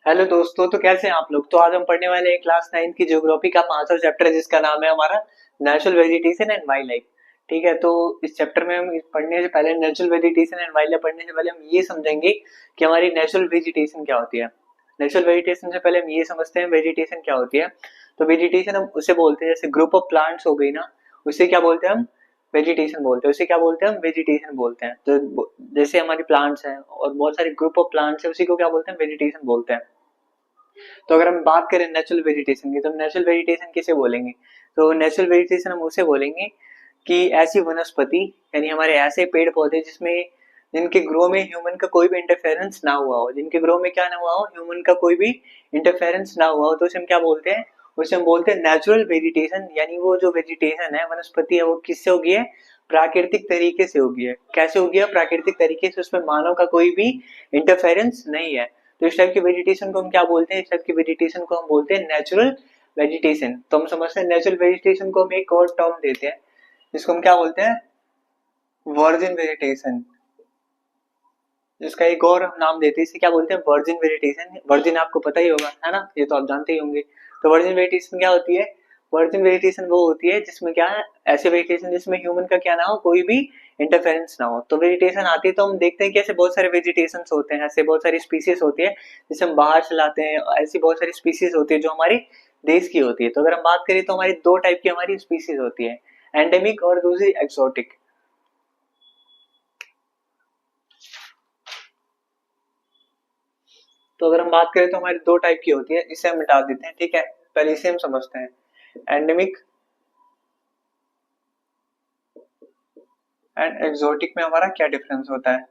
Hello दोस्तों, तो कैसे हैं आप लोग। तो आज हम पढ़ने वाले हैं क्लास 9 की ज्योग्राफी का 5वां चैप्टर है जिसका नाम है हमारा natural vegetation and wild life. ठीक है, तो इस चैप्टर में हम पढ़ने से पहले natural vegetation and wild life पढ़ने से पहले हम ये समझेंगे कि हमारी नेचुरल वेजिटेशन क्या होती है। नेचुरल वेजिटेशन से पहले हम ये समझते हैं वेजिटेशन क्या होती है। तो वेजिटेशन हम उसे बोलते हैं, जैसे ग्रुप ऑफ प्लांट्स हो गई ना, उसे क्या बोलते हैं हम, वेजिटेशन बोलते हैं। उसे क्या बोलते हैं हम, वेजिटेशन बोलते हैं। तो जैसे हमारी प्लांट्स हैं और बहुत सारे ग्रुप ऑफ प्लांट्स है, उसी को क्या बोलते हैं, वेजिटेशन बोलते हैं। तो अगर हम बात करें नेचुरल वेजिटेशन की, तो हम नेचुरल वेजिटेशन किसे बोलेंगे। तो नेचुरल वेजिटेशन हम उसे बोलेंगे कि ऐसी वनस्पति, यानी हमारे ऐसे पेड़ पौधे जिसमें जिनके ग्रो में ह्यूमन का कोई भी इंटरफेरेंस ना हुआ हो, जिनके ग्रो में क्या ना हुआ हो, ह्यूमन का कोई भी इंटरफेरेंस ना हुआ हो, तो उसे हम क्या बोलते हैं, उसे हम बोलते हैं नेचुरल वेजिटेशन। यानी वो जो वेजिटेशन है, वनस्पति है, वो किससे होगी है, प्राकृतिक तरीके से होगी है। कैसे होगी है, प्राकृतिक तरीके से, उसमें मानव का कोई भी इंटरफेरेंस नहीं है। तो इस टाइप की वेजिटेशन को हम क्या बोलते हैं, इस टाइप की वेजिटेशन को हम बोलते हैं नेचुरल वेजिटेशन। तो हम समझते हैं नेचुरल वेजिटेशन को हम एक और टर्म देते हैं जिसको हम क्या बोलते हैं, वर्जिन वेजिटेशन। जिसका एक और हम नाम देते हैं, इसे क्या बोलते हैं, वर्जिन वेजिटेशन। वर्जिन आपको पता ही होगा, है ना, ये तो आप जानते ही होंगे। तो वर्जिन वेजिटेशन क्या होती है, वर्जिन वेजिटेशन वो होती है जिसमें क्या है, ऐसे वेजिटेशन जिसमें ह्यूमन का क्या ना हो, कोई भी इंटरफेरेंस ना हो। तो वेजिटेशन आती है तो हम देखते हैं कि ऐसे बहुत सारे वेजिटेशन होते हैं, ऐसे बहुत सारी स्पीसीज होती है जिसे हम बाहर से लाते हैं। ऐसी बहुत सारी स्पीसीज होती है जो हमारे देश की होती है। तो अगर हम बात करें तो हमारी दो टाइप की हमारी स्पीसीज होती है, एंडेमिक और दूसरी एक्सोटिक। तो अगर हम बात करें तो हमारी दो टाइप की होती है, इसे हम मिटा देते हैं। ठीक है, पहले इसे हम समझते हैं, एंडेमिक एंड एक्सोटिक में हमारा क्या डिफरेंस होता है।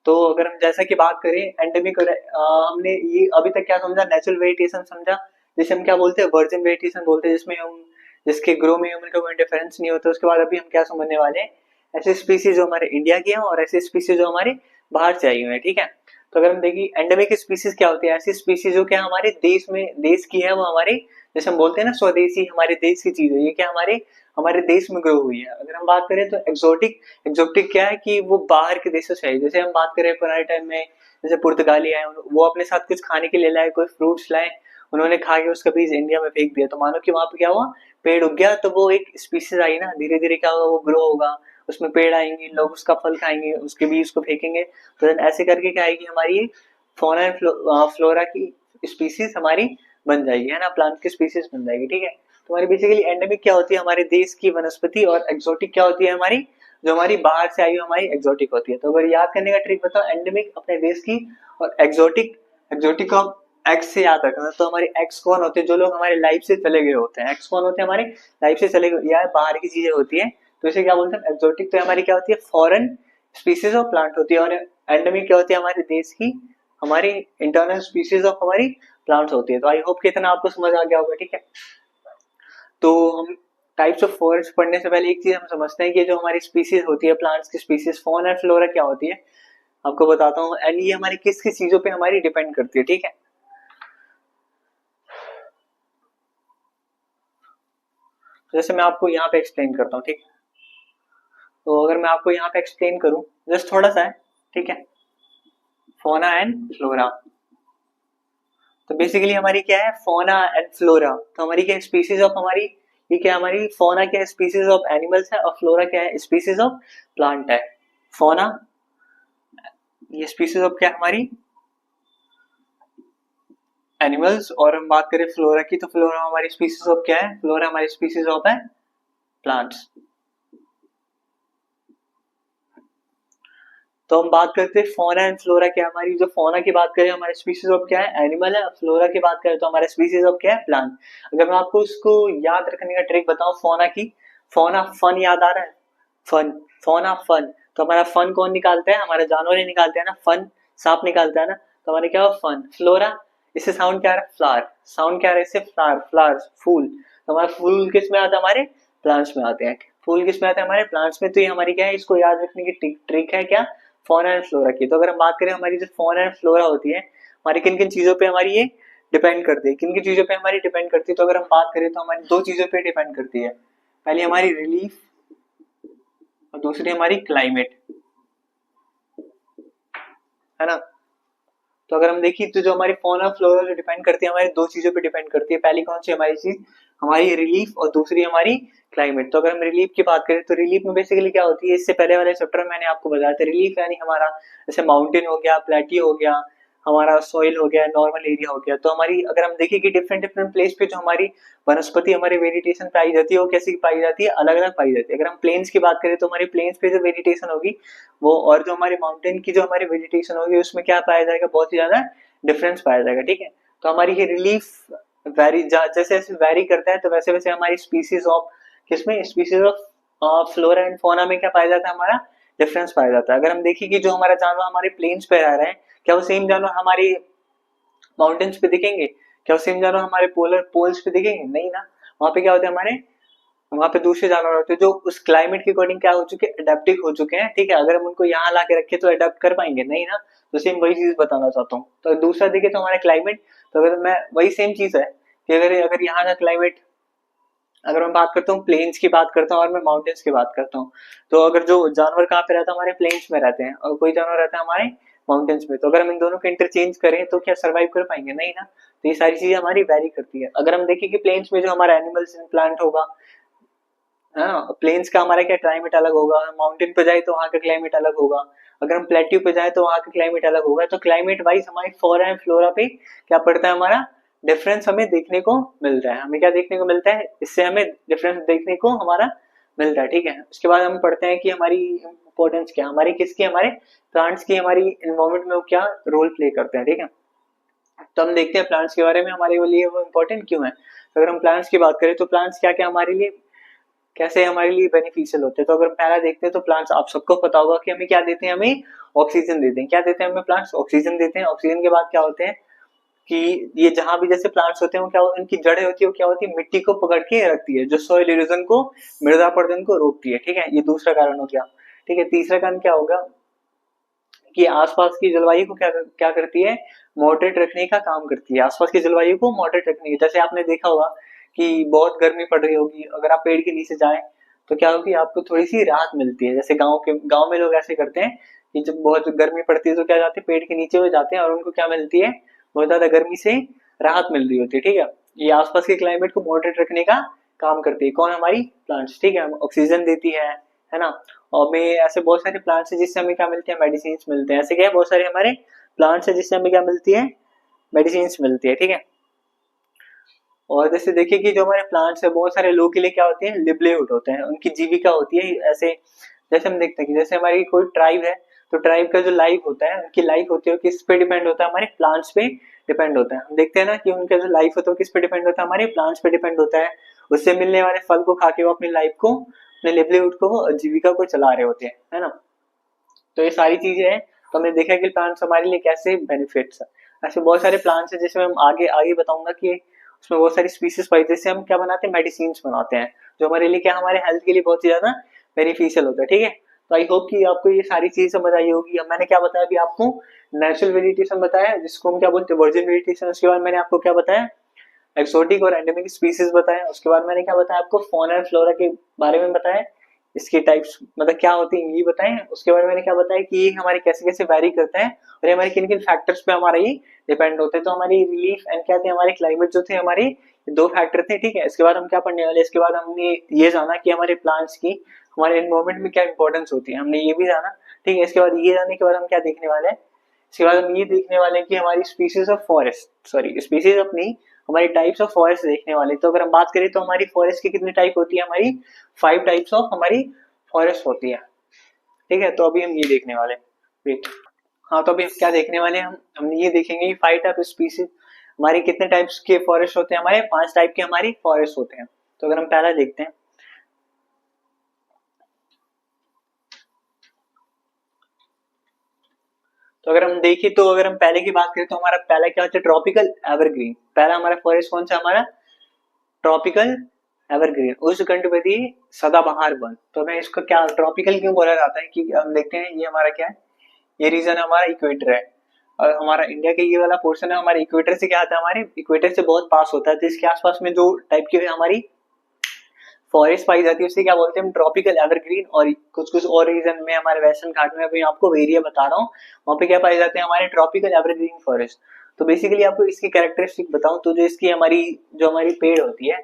तो अगर हम जैसा कि बात करें एंडेमिक और हमने ये अभी तक क्या समझा, नेचुरल वेजिटेशन समझा, जिसे हम क्या बोलते हैं, वर्जिन वेजिटेशन बोलते हैं, जिसमें हम जिसके ग्रो में ह्यूमन का कोई इंटरफेरेंस नहीं होता। उसके बाद अभी हम क्या समझने वाले हैं, ऐसे स्पीसीज जो हमारे इंडिया की है और ऐसे स्पीसीज जो हमारे बाहर से आई हुई है। ठीक है, तो अगर हम देखिए एंडेमिक स्पीसीज क्या होती है, ऐसी स्पीसीज जो क्या हमारे देश में देश की है, वो हमारे जैसे हम बोलते हैं ना स्वदेशी, हमारे देश की चीज है, ये क्या हमारे हमारे देश में ग्रो हुई है। अगर हम बात करें तो एक्सोटिक, एक्सोटिक क्या है कि वो बाहर के देशों से आई। जैसे हम बात करें पुराने टाइम में, जैसे पुर्तगाली आए, वो अपने साथ कुछ खाने के लिए लाए, कोई फ्रूट्स लाए, उन्होंने खा के उसका बीज इंडिया में फेंक दिया, तो मानो कि वहां पे क्या हुआ, पेड़ उग गया। तो वो एक स्पीसीज आई ना, धीरे धीरे क्या होगा, वो ग्रो होगा, उसमें पेड़ आएंगे, लोग उसका फल खाएंगे, उसके बीज को फेंकेंगे। तो ऐसे करके क्या आएगी, हमारी फौना एंड फ्लोरा की स्पीसीज हमारी बन जाएगी, है ना, प्लांट की स्पीसीज बन जाएगी। ठीक है, तो हमारी बेसिकली एंडेमिक क्या होती है, हमारे देश की वनस्पति, और एक्सोटिक क्या होती है, हमारी जो हमारी बाहर से आई हुई हमारी एक्सोटिक होती है। तो अगर याद करने का ट्रिक बताओ, एंडेमिक अपने देश की, और एक्सोटिक, एक्सोटिक को एक्स से याद रखना। तो हमारे एक्स कौन होते हैं, जो लोग हमारे लाइफ से चले गए होते हैं। एक्स कौन होते हैं, हमारे लाइफ से चले गए या बाहर की चीजें होती है, तो इसे क्या बोलते हैं, एक्सोटिक। तो हमारी क्या होती है, फॉरेन स्पीसीज ऑफ प्लांट होती है। और एंडेमिक क्या होती है, हमारे देश की, हमारी इंटरनल स्पीसीज ऑफ हमारी प्लांट्स होती है। तो आई होप कि इतना आपको समझ आ गया होगा। ठीक है, तो हम टाइप्स ऑफ फॉरेस्ट पढ़ने से पहले एक चीज हम समझते हैं कि जो हमारी स्पीसीज होती है, प्लांट्स की स्पीसीज, फॉन एंड फ्लोरा क्या होती है, आपको बताता हूँ। एंड ये हमारी किस किस चीजों पे हमारी डिपेंड करती है। ठीक है, जैसे मैं आपको यहाँ पे एक्सप्लेन करता हूँ। ठीक है, तो अगर मैं आपको यहाँ पे एक्सप्लेन करूँ, जस्ट थोड़ा सा है। ठीक है, फोना एंड फ्लोरा। तो बेसिकली हमारी क्या है, फोना एंड फ्लोरा। तो हमारी क्या स्पीसीज ऑफ हमारी, ये क्या हमारी फोना क्या है, स्पीसीज ऑफ एनिमल्स है, और फ्लोरा क्या है, स्पीसीज ऑफ प्लांट है। फोना ये स्पीसीज ऑफ क्या है, हमारी एनिमल्स। और हम बात करें फ्लोरा की, तो फ्लोरा हमारी स्पीसीज ऑफ क्या है, फ्लोरा हमारी स्पीसीज ऑफ है प्लांट्स। तो हम बात करते हैं फोना एंड फ्लोरा क्या है, हमारी जो फोना की बात करें, हमारे स्पीसीज ऑफ क्या है, एनिमल है। फ्लोरा की बात करें तो हमारे स्पीसीज ऑफ क्या है, प्लांट। अगर मैं आपको उसको याद रखने का ट्रिक बताऊं, फोना की, फोना फन याद आ रहा है, फन, फोना फन। तो हमारा फन कौन निकालता है, हमारे जानवर ही निकालते हैं ना, फन सांप निकालता है ना। तो हमारे क्या हुआ, फन। फ्लोरा, इससे साउंड क्या आ रहा है, फ्लावर, साउंड क्या आ रहा है इससे, फ्लावर, फ्लावर, फूल। तो हमारा फूल किस में आता है, हमारे प्लांट्स में आते हैं। फूल किस में आते हैं, हमारे प्लांट्स में। तो ये हमारी क्या है, इसको याद रखने की ट्रिक है क्या, फौना एंड फ्लोरा की। तो अगर हम बात करें हमारी जो फौना एंड फ्लोरा होती है, हमारी किन किन चीजों पे हमारी ये डिपेंड करती है, किन किन चीजों पे हमारी डिपेंड करती है। तो अगर हम बात करें तो हमारी दो चीजों पे डिपेंड करती है, पहली हमारी रिलीफ और दूसरी हमारी क्लाइमेट, है ना। तो अगर हम देखिए तो जो हमारी फौना फ्लोरा जो डिपेंड करती है हमारी दो चीजों पे डिपेंड करती है। पहली कौन सी हमारी चीज, हमारी रिलीफ, और दूसरी हमारी क्लाइमेट। तो अगर हम रिलीफ की बात करें तो रिलीफ में बेसिकली क्या होती है, इससे पहले वाले चैप्टर में मैंने आपको बताया था, रिलीफ यानी हमारा जैसे माउंटेन हो गया, प्लेट्यू हो गया, हमारा सॉइल हो गया, नॉर्मल एरिया हो गया। तो हमारी अगर हम देखें कि डिफरेंट डिफरेंट प्लेस पे जो हमारी वनस्पति हमारी वेजिटेशन पाई जाती है वो कैसी पाई जाती है, अलग अलग पाई जाती है। अगर हम प्लेन्स की बात करें तो हमारी प्लेन्स पे जो वेजिटेशन होगी वो, और जो हमारी माउंटेन की जो हमारी वेजिटेशन होगी उसमें क्या पाया जाएगा, बहुत ही ज्यादा डिफरेंस पाया जाएगा। ठीक है, तो हमारी ये रिलीफ वेरी जैसे जैसे वेरी करता है तो वैसे वैसे हमारी स्पीसीज ऑफ किसमें, species of flora and fauna में क्या पाया जाता है, हमारा डिफरेंस पाया जाता है। अगर हम देखें कि जो हमारा जानवर हमारे प्लेन्स पे रह रहे हैं, क्या वो सेम जानवर हमारी माउंटेन्स पे दिखेंगे, क्या वो सेम जानवर हमारे पोलर पोल्स पे दिखेंगे, नहीं ना। वहां पे क्या होता है, हमारे वहां पे दूसरे जानवर होते हैं जो उस क्लाइमेट के अकॉर्डिंग क्या हो चुके हैं, अडेप्टिव हो चुके हैं। ठीक है, अगर हम उनको यहाँ ला के रखे तो अडेप्ट कर पाएंगे, नहीं ना। तो सेम वही चीज बताना चाहता हूँ। तो दूसरा देखिए तो हमारा क्लाइमेट, तो अगर मैं वही सेम चीज है कि अगर अगर यहाँ का क्लाइमेट, अगर मैं बात करता हूँ प्लेन्स की बात करता हूँ और मैं माउंटेन्स की बात करता हूँ, तो अगर जो जानवर कहाँ पे रहता है, हमारे प्लेन्स में रहते हैं, और कोई जानवर रहता है हमारे माउंटेन्स में, तो अगर हम इन दोनों को इंटरचेंज करें तो क्या सर्वाइव कर पाएंगे, नहीं ना। तो ये सारी चीजें हमारी वेरी करती है। अगर हम देखें कि प्लेन्स में जो हमारा एनिमल्स प्लांट होगा, हाँ, प्लेन्स का हमारा क्या क्लाइमेट अलग होगा, माउंटेन पे जाए तो वहाँ का क्लाइमेट अलग होगा, अगर हम प्लेट्यू पे जाए तो वहाँ का क्लाइमेट अलग होगा। तो क्लाइमेट वाइज हमारी फ्लोरा एंड फ्लोरा पे क्या पड़ता है, हमारा डिफरेंस हमें देखने को मिलता है। हमें क्या देखने को मिलता है, इससे हमें डिफरेंस देखने को हमारा मिलता है। ठीक है, उसके बाद हम पढ़ते हैं कि हमारी इंपॉर्टेंस क्या, हमारी किसकी, हमारे प्लांट्स की, हमारी एनवायरमेंट में वो क्या रोल प्ले करते हैं। ठीक है, तो हम देखते हैं प्लांट्स के बारे में हमारे लिए वो इम्पोर्टेंट क्यों है। तो अगर हम प्लांट्स की बात करें तो प्लांट्स क्या क्या हमारे लिए, कैसे हमारे लिए बेनिफिशियल होते हैं। तो अगर पहला देखते हैं तो प्लांट्स, आप सबको पता होगा कि हमें क्या देते हैं, हमें ऑक्सीजन देते हैं। क्या देते हैं हमें प्लांट्स, ऑक्सीजन देते हैं। ऑक्सीजन के बाद क्या होते हैं कि ये जहां भी जैसे प्लांट्स होते हैं वो क्या, उनकी जड़ें होती है वो क्या होती है, मिट्टी को पकड़ के रखती है, जो सॉइल इरोजन को, मृदा अपरदन को रोकती है। ठीक है, ये दूसरा कारण हो गया। ठीक है, तीसरा कारण क्या होगा कि आसपास की जलवायु को क्या क्या करती है, मॉडरेट रखने का काम करती है। आसपास की जलवायु को मॉडरेट रखने की, जैसे आपने देखा होगा कि बहुत गर्मी पड़ रही होगी, अगर आप पेड़ के नीचे जाएं तो क्या होगी, आपको थोड़ी सी राहत मिलती है। जैसे गांव में लोग ऐसे करते हैं कि जब बहुत गर्मी पड़ती है तो क्या जाते हैं, पेड़ के नीचे हो जाते हैं और उनको क्या मिलती है, बहुत ज्यादा गर्मी से राहत मिल रही होती है। ठीक है, ये आसपास के क्लाइमेट को मॉडरेट रखने का काम करती है। कौन, हमारी प्लांट्स। ठीक है, ऑक्सीजन देती है ना। और में ऐसे बहुत सारे प्लांट्स हैं जिससे हमें क्या मिलते हैं, मेडिसिन मिलते हैं। ऐसे क्या है, बहुत सारे हमारे प्लांट्स हैं जिससे हमें क्या मिलती है, मेडिसिन मिलती है। ठीक है, और जैसे देखिए कि जो हमारे प्लांट्स है बहुत सारे लोगों के लिए क्या होते हैं, लिवलीहुड होते हैं, उनकी जीविका होती है। ऐसे जैसे हम देखते हैं कि जैसे हमारी कोई ट्राइब है तो ट्राइब का जो लाइफ होता है, उनकी लाइफ होती है किस पे डिपेंड होता है, हमारे प्लांट्स पे डिपेंड होता है। हम देखते हैं ना कि उनका जो लाइफ होता है किस पे डिपेंड होता है, हमारे प्लांट्स पे डिपेंड होता है। उससे मिलने वाले फल को खा के वो अपनी लाइफ को, अपने लिवलीहुड को, जीविका को चला रहे होते हैं, है ना। तो ये सारी चीजें हैं। तो हमने देखा कि प्लांट्स हमारे लिए कैसे बेनिफिट्स है। ऐसे बहुत सारे प्लांट्स हैं जिसमें हम आगे आगे बताऊंगा कि उसमें बहुत सारी स्पीसीज पाई, जैसे हम क्या बनाते हैं, मेडिसिन बनाते हैं, जो हमारे लिए क्या, हमारे हेल्थ के लिए बहुत ही ज्यादा बेनिफिशियल होता है। ठीक है, तो आई होप कि आपको ये सारी चीज समझ आई होगी। अब मैंने क्या बताया अभी आपको, नेचुरल वेजिटेशन बताया जिसको हम क्या बोलते हैं, वर्जिन वेजिटेशन। उसके बाद मैंने आपको क्या बताया, एक्सोटिक और एंडेमिक स्पीसीज बताया। उसके बाद मैंने क्या बताया आपको, फौना एंड फ्लोरा के बारे में बताया, इसके टाइप्स मतलब क्या होती है ये बताएं। उसके बारे में मैंने क्या बताया कि ये हमारे कैसे कैसे वैरी करता है और ये हमारे किन किन फैक्टर्स पे हमारा ये डिपेंड होते हैं। तो हमारी रिलीफ एंड क्या थे, हमारे क्लाइमेट जो थे, हमारे दो फैक्टर थे। ठीक है, इसके बाद हम क्या पढ़ने वाले, इसके बाद हमने ये जाना कि हमारे प्लांट्स की हमारे एनवायरमेंट में क्या इंपॉर्टेंस होती है, हमने ये भी जाना। ठीक है, इसके बाद ये जानने के बाद हम क्या देखने वाले हैं, इसके बाद हम ये देखने वाले हैं कि हमारी species of forest, sorry species अपनी, हमारी टाइप्स ऑफ फॉरेस्ट देखने वाले। तो अगर हम बात करें तो हमारी फॉरेस्ट की कितनी टाइप होती है, हमारी 5 टाइप्स ऑफ हमारी फॉरेस्ट होती है। ठीक है, तो अभी हम ये देखने वाले, वेट, हाँ, तो अभी हम क्या देखने वाले हैं, हम ये देखेंगे 5 टाइप स्पीसीज, हमारे कितने टाइप्स के फॉरेस्ट होते हैं, हमारे 5 टाइप के हमारी फॉरेस्ट होते हैं। तो अगर हम पहला देखते हैं, तो अगर हम देखें तो अगर हम पहले की बात करें तो हमारा पहला क्या होता है, ट्रॉपिकल एवरग्रीन। पहला हमारा फॉरेस्ट कौन सा, हमारा ट्रॉपिकल एवरग्रीन, उष्णकटिबंधीय सदाबहार वन। तो मैं इसको क्या ट्रॉपिकल क्यों बोला जाता है, कि हम देखते हैं ये हमारा क्या है, ये रीजन हमारा इक्वेटर है, और हमारा इंडिया के ये वाला पोर्शन है हमारे इक्वेटर से क्या आता है, हमारे इक्वेटर से बहुत पास होता है। तो इसके आसपास में जो टाइप की हमारी फॉरेस्ट पाई जाती है उसे क्या बोलते हैं हम, ट्रॉपिकल एवरग्रीन। और कुछ कुछ और रीजन में हमारे वेस्टर्न घाट में अभी आपको एरिया बता रहा हूँ, वहाँ पे क्या पाए जाते हैं हमारे ट्रॉपिकल एवरग्रीन फॉरेस्ट। तो बेसिकली आपको इसकी कैरेक्टरिस्टिक बताऊं तो जो इसकी हमारी जो हमारी पेड़ होती है,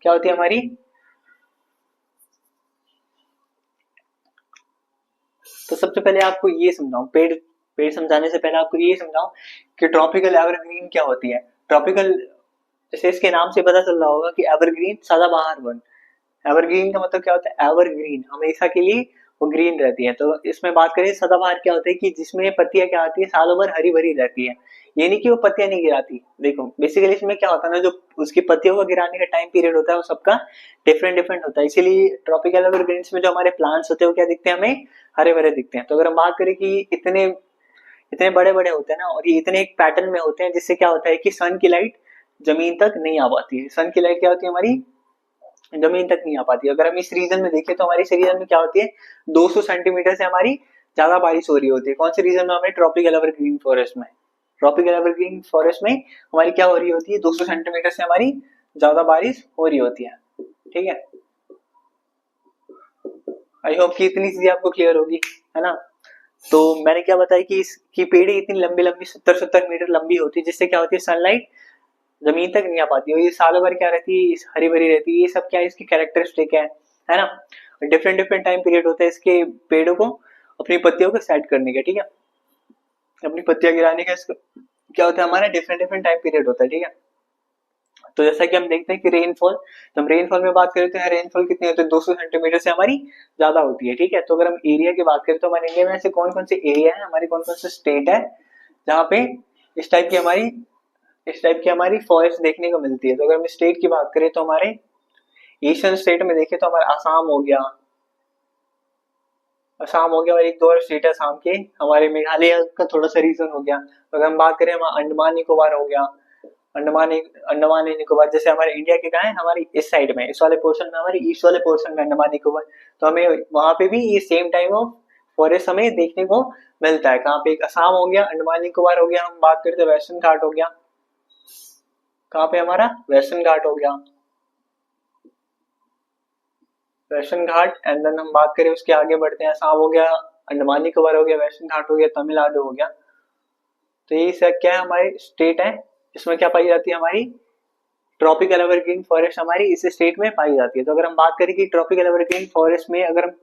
क्या होती है हमारी, तो सबसे पहले आपको ये समझाऊं, पेड़ पेड़ समझाने से पहले आपको ये समझाऊं कि ट्रॉपिकल एवरग्रीन क्या होती है। ट्रॉपिकल, जैसे इसके नाम से पता चल रहा होगा कि एवरग्रीन सदाबहार वन। एवरग्रीन का मतलब क्या होता है, एवरग्रीन हमेशा के लिए वो ग्रीन रहती है। तो इसमें बात करें सदाबहार क्या होता है कि जिसमें पत्तियां क्या आती है सालों भर हरी भरी रहती है, ये नहीं कि वो पत्तियां नहीं गिराती। देखो बेसिकली इसमें क्या होता है ना, जो उसकी पत्तियों को गिराने का टाइम पीरियड होता है वो सबका डिफरेंट डिफरेंट होता है। इसीलिए ट्रॉपिकल एवरग्रीन्स में जो हमारे प्लांट्स होते हैं वो क्या दिखते हैं, हमें हरे भरे दिखते हैं। तो अगर हम बात करें कि इतने इतने बड़े बड़े होते हैं ना, और ये इतने एक पैटर्न में होते हैं, जिससे क्या होता है कि सन की लाइट जमीन तक नहीं आ पाती है। सन की लाइट क्या होती है हमारी, जमीन तक नहीं आ पाती। अगर हम इस रीजन में देखें तो हमारे इस रीजन में क्या होती है, 200 सेंटीमीटर से हमारी ज्यादा बारिश हो रही होती है। कौन से रीजन में, हमें ट्रॉपिकल एवरग्रीन फॉरेस्ट में। ट्रॉपिकल एवरग्रीन फॉरेस्ट में हमारी क्या हो रही होती है, 200 सेंटीमीटर से हमारी ज्यादा बारिश हो रही होती है। ठीक है, आई होप कि इतनी चीजें आपको क्लियर होगी, है ना। तो मैंने क्या बताया कि इसकी पेड़ इतनी लंबी लंबी 70-70 मीटर लंबी होती है, जिससे क्या होती है सनलाइट जमीन तक नहीं आ पाती। और ये सालों भर क्या रहती है, हरी भरी रहती है। ये सब क्या है, इसकी कैरेक्टरिस्टिक है ना। डिफरेंट डिफरेंट टाइम पीरियड होता है इसके पेड़ों को अपनी पत्तियों को सेट करने का, ठीक है, अपनी पत्तियां गिराने का। इसका क्या होता है, हमारा डिफरेंट डिफरेंट टाइम पीरियड होता है, ठीक है। तो जैसा कि हम देखते हैं कि रेनफॉल, तो हम रेनफॉल में बात करें तो रेनफॉल कितनी होती है, 200 सेंटीमीटर से हमारी ज्यादा होती है, ठीक है। तो अगर हम एरिया की बात करें तो हमारे इंडिया में ऐसे कौन कौन से एरिया है, हमारे कौन कौन से स्टेट है जहाँ पे इस टाइप की हमारी फॉरेस्ट देखने को मिलती है। तो अगर हम स्टेट की बात करें तो हमारे ईस्टर्न स्टेट में देखें तो हमारा असम हो गया, और एक दो और स्टेट है असम के, हमारे मेघालय का थोड़ा सा रीजन हो गया। तो अगर हम बात करें हमारा अंडमान निकोबार हो गया, अंडमान निकोबार, जैसे हमारे इंडिया के कहा है हमारी इस साइड में, इस वाले पोर्शन में, हमारे ईस्ट वाले पोर्शन में अंडमान निकोबार। तो हमें वहां पे भी ये सेम टाइम ऑफ फॉरेस्ट हमें देखने को मिलता है। कहाँ पे, एक असम हो गया, अंडमान निकोबार हो गया। हम बात करते हैं वेस्टर्न घाट हो गया, कहाँ पे हमारा वेस्टर्न घाट हो गया, वेस्टर्न घाट। एंड देन हम बात करें उसके आगे बढ़ते हैं, असम हो गया, अंडमान निकोबार हो गया, वेस्टर्न घाट हो गया, तमिलनाडु हो गया। तो ये सब क्या है, हमारे स्टेट है इसमें क्या पाई जाती है, हमारी ट्रॉपिकल एवरग्रीन फॉरेस्ट हमारी इस स्टेट में पाई जाती है। तो अगर हम बात करें कि ट्रॉपिकल एवरग्रीन फॉरेस्ट में अगर हम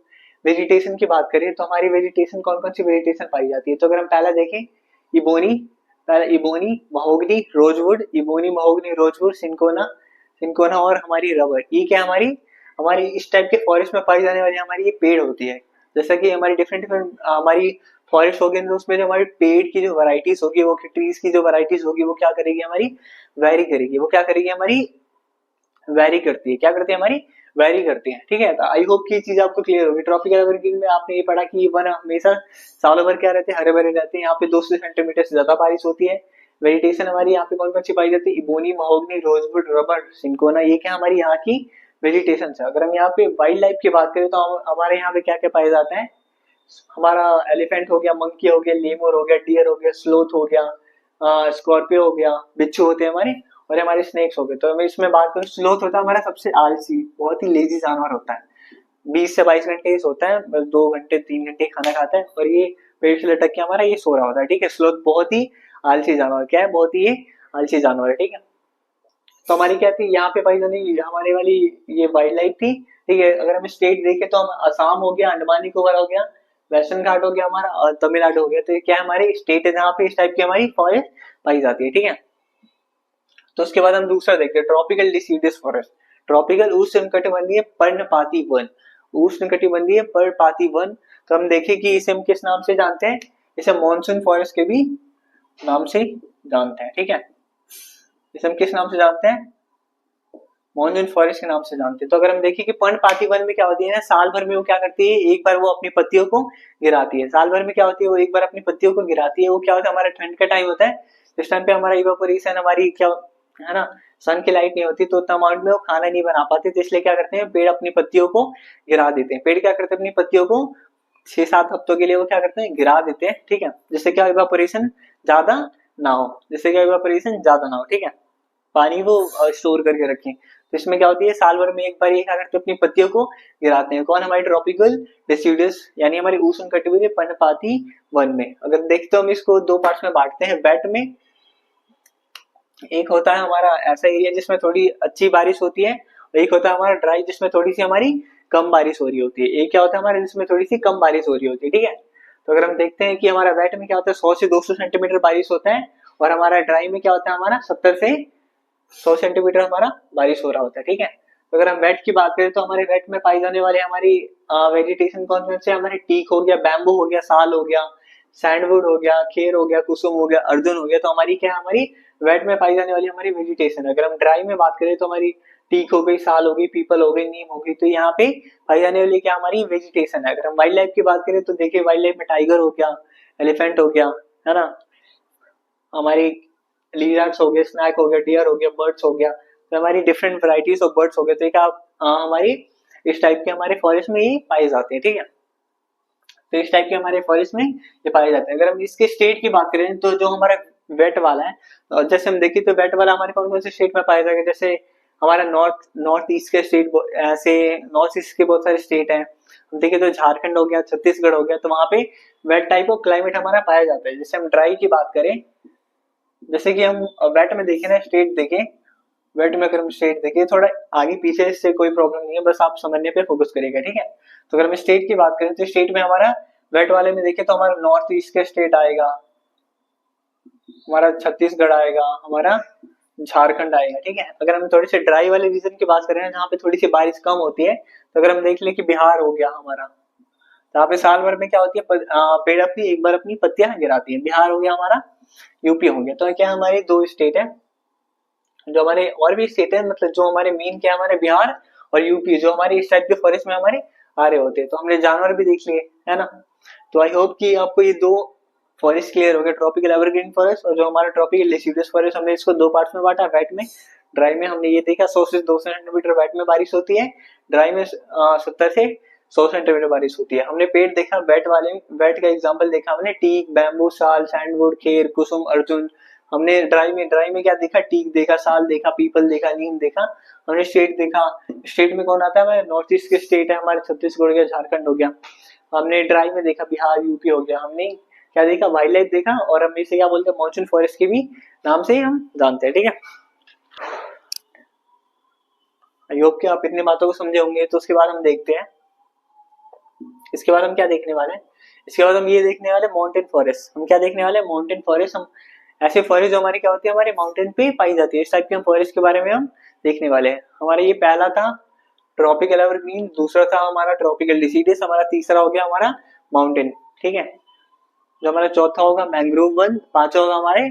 वेजिटेशन की बात करें तो हमारी वेजिटेशन कौन कौन सी वेजिटेशन पाई जाती है। तो अगर हम पहला देखें, ebony, ebony mahogany rosewood, ebony mahogany rosewood, cinchona, cinchona और हमारी रबर, ये क्या हमारी हमारी इस टाइप के फॉरेस्ट में पाई जाने वाली हमारी ये पेड़ होती है। जैसा कि हमारी डिफरेंट डिफरेंट हमारी फॉरेस्ट होगी तो उसमें जो हमारी पेड़ की जो वैरायटीज होगी, वो ट्रीज की जो वैरायटीज होगी वो क्या करेगी, हमारी वैरी करेगी। वो क्या करेगी, हमारी वैरी करती है, क्या करती है, हमारी वैरी करती है, ठीक है। तो आई होप की चीज आपको क्लियर होगी। ट्रॉपिकल एवरग्रीन में आपने ये पढ़ा कि वन हमेशा सालों भर क्या रहते हैं, हरे भरे रहते हैं। यहाँ पे 200 सेंटीमीटर से ज्यादा बारिश होती है। वेजिटेशन हमारी यहाँ पे कौन कौन सी पाई जाती है, ebony mahogany rosewood rubber cinchona, ये क्या हमारी यहाँ की वेजिटेशन है। अगर हम यहाँ पे वाइल्ड लाइफ की बात करें तो हमारे यहाँ पे क्या क्या पाया जाता है, हमारा एलिफेंट हो गया, मंकी हो गया, लेमूर हो गया, डियर हो गया, स्लोथ हो गया, स्कॉर्पियो हो गया, बिच्छू होते हैं हमारे, और हमारे स्नेक्स हो गए। तो मैं इसमें बात करूँ, स्लोथ होता है हमारा सबसे आलसी, बहुत ही लेजी जानवर होता है। 20 से 22 घंटे सोता है, बस 2 घंटे 3 घंटे खाना खाता है, और ये पेड़ से लटक के हमारा ये सो रहा होता है, ठीक है। स्लोथ बहुत ही आलसी जानवर, क्या है, बहुत ही ये आलसी जानवर है, ठीक है। तो हमारी क्या थी यहाँ पे पाई जाने हमारे वाली ये वाइल्ड लाइफ थी, ठीक है। अगर हम स्टेट देखें तो हम असम हो गया, अंडमान निकोबार हो गया, वेस्टर्न घाट हो गया हमारा, और तमिलनाडु हो गया। तो ये क्या हमारे स्टेट है जहाँ पे इस टाइप की हमारी फॉरेस्ट पाई जाती है, ठीक है। तो उसके बाद हम दूसरा देखते हैं, ट्रॉपिकल डिसीडियस फॉरेस्ट। ट्रॉपिकल उष्णकटिबंधीय पर्णपाती वन, उष्णकटिबंधीय पर्णपाती वन। तो हम देखें कि इसे हम किस नाम से जानते हैं, इसे मॉनसून फॉरेस्ट के भी नाम से जानते हैं, ठीक है। इसे हम किस नाम से जानते हैं, मॉनसून फॉरेस्ट के नाम से जानते हैं। तो अगर हम देखें कि पर्णपाती वन में क्या होती है ना, साल भर में वो क्या करती है, एक बार वो अपनी पत्तियों को गिराती है। साल भर में क्या होती है, वो एक बार अपनी पत्तियों को गिराती है। वो क्या होता है, हमारा ठंड का टाइम होता है, इस टाइम पे हमारा इवापोरेशन, हमारी क्या है ना, सन की लाइट नहीं होती, तो उतना अमाउंट में वो खाना नहीं बना पाते। तो इसलिए क्या करते हैं, पेड़ अपनी पत्तियों को गिरा देते हैं। पेड़ क्या करते हैं, अपनी पत्तियों को 6-7 हफ्तों के लिए वो क्या करते हैं, गिरा देते हैं, ठीक है। जिससे क्या इवापोरेशन ज्यादा ना हो, जिससे क्या इवापोरेशन ज्यादा ना हो, ठीक है, पानी वो स्टोर करके रखें। तो इसमें क्या होती है, साल भर में एक बार ये क्या करते हैं, अपनी पत्तियों को गिराते हैं। कौन, हमारे ट्रॉपिकल डिसीडस यानी हमारी उष्णकटिबंधीय पर्णपाती वन में। अगर देखते हो हम इसको दो पार्ट्स में बांटते हैं वेट में। एक होता है हमारा ऐसा एरिया जिसमें थोड़ी अच्छी बारिश होती है, और एक होता है हमारा ड्राई जिसमें थोड़ी सी हमारी कम बारिश हो रही होती है। एक क्या होता है हमारे जिसमें थोड़ी सी कम बारिश हो रही होती है, ठीक है। तो अगर हम देखते हैं कि हमारा वेट में क्या होता है 100 से 200 सेंटीमीटर बारिश होता है, और हमारा ड्राई में क्या होता है हमारा 70 से 100 सेंटीमीटर हमारा बारिश हो रहा होता है, ठीक है। तो अगर हम वेट की बात करें तो हमारे वेट में पाई जाने वाले हमारी वेजिटेशन कौन कौन से, हमारे टीक हो गया, बैम्बू हो गया, साल हो गया, सैंडवुड हो गया, खेर हो गया, कुसुम हो गया, अर्जुन हो गया। तो हमारी क्या है, हमारी वेट में पाई जाने वाली हमारी वेजिटेशन। अगर हम ड्राई में बात करें तो हमारी टीक हो गई, साल हो गई, पीपल हो गई, नीम हो गई। तो यहाँ पे पाई जाने वाली क्या हमारी वेजिटेशन है। अगर हम वाइल्ड लाइफ की बात करें तो देखिए वाइल्ड लाइफ में टाइगर हो गया, एलिफेंट हो गया, है ना, हमारी लिजर्ड्स हो गए, स्नैक हो गया, डियर हो गया, बर्ड्स हो गया। तो हमारी डिफरेंट वैरायटीज ऑफ बर्ड्स हो गए। तो क्या हमारी इस टाइप के हमारे फॉरेस्ट में ही पाए जाते हैं, ठीक है। तो इस टाइप के हमारे फॉरेस्ट में ये पाए जाते हैं। अगर हम इसके स्टेट की बात करें तो जो हमारा वेट वाला है, तो जैसे हम देखें तो वेट वाला हमारे कौन कौन से स्टेट में पाया जाएगा, जैसे हमारा नॉर्थ ईस्ट के स्टेट, ऐसे नॉर्थ ईस्ट के बहुत सारे स्टेट हैं। हम देखें तो झारखंड हो गया, छत्तीसगढ़ हो गया, तो वहां पे वेट टाइप ऑफ क्लाइमेट हमारा पाया जाता है। जैसे हम ड्राई की बात करें, जैसे कि हम वेट में देखें ना, स्टेट देखें, वेट में अगर हम स्टेट देखें, थोड़ा आगे पीछे इससे कोई प्रॉब्लम नहीं है, बस आप समझने पे फोकस करिएगा, ठीक है। तो अगर हम स्टेट की बात करें तो स्टेट में हमारा वेट वाले में देखें तो हमारा नॉर्थ ईस्ट के स्टेट आएगा, हमारा छत्तीसगढ़ आएगा, हमारा झारखंड आएगा, ठीक है। अगर हम थोड़ी सी ड्राई वाले रीजन की बात करें जहाँ पे थोड़ी सी बारिश कम होती है, तो अगर हम देख लें कि बिहार हो गया हमारा, यहाँ पे साल भर में क्या होती है, पेड़ अपनी एक बार अपनी पत्तियां गिराती है। बिहार हो गया हमारा, यूपी हो गया। तो क्या हमारे दो स्टेट है, जो हमारे और भी स्टेट है, मतलब जो हमारे मेन क्या है, हमारे बिहार और यूपी, जो हमारे इस टाइप के फॉरेस्ट में हमारे आ रहे होते हैं। तो हमने जानवर भी देख लिए, है ना। तो आई होप कि आपको ये दो फॉरेस्ट क्लियर हो गया, ट्रॉपिकल एवरग्रीन फॉरेस्ट और जो हमारा ट्रॉपिकल डिसीडस फॉरेस्ट। हमने इसको दो पार्ट्स में बांटा, वेट में, ड्राई में। हमने ये देखा 100 से 200 सेंटीमीटर वेट में बारिश होती है, ड्राई में 70 से 100 सेंटीमीटर बारिश होती है। हमने पेड़ देखा वेट वाले, वेट का एग्जांपल देखा हमने टीक, बैम्बू, साल, सैंडवुड, खेर, कुसुम, अर्जुन। हमने ड्राई में क्या देखा, टीक देखा, साल देखा, पीपल देखा, नीम देखा। हमने स्टेट देखा, स्टेट में कौन आता है, हमारे नॉर्थ ईस्ट के स्टेट है, हमारे छत्तीसगढ़ हो गया, झारखंड हो गया। हमने ड्राई में देखा बिहार, यूपी हो गया। हमने क्या देखा, वाइल्ड लाइफ देखा, और हम इसे क्या बोलते हैं, मॉनसून फॉरेस्ट के भी नाम से ही हम जानते हैं, ठीक है। आई होप कि आप इतनी बातों को समझे होंगे। तो उसके बाद हम देखते हैं, इसके बाद हम क्या देखने वाले हैं, इसके बाद हम ये देखने वाले माउंटेन फॉरेस्ट। हम क्या देखने वाले हैं, माउंटेन फॉरेस्ट। हम ऐसे फॉरेस्ट जो हमारी क्या होती है, हमारे माउंटेन पे पाई जाती है, इस टाइप के हम फॉरेस्ट के बारे में हम देखने वाले हैं। हमारा ये पहला था ट्रॉपिकल एवरग्रीन, दूसरा था हमारा ट्रॉपिकल डिसीडस, हमारा तीसरा हो गया हमारा माउंटेन, ठीक है। जो हमारा चौथा होगा मैंग्रोव वन, पांचवा होगा हमारे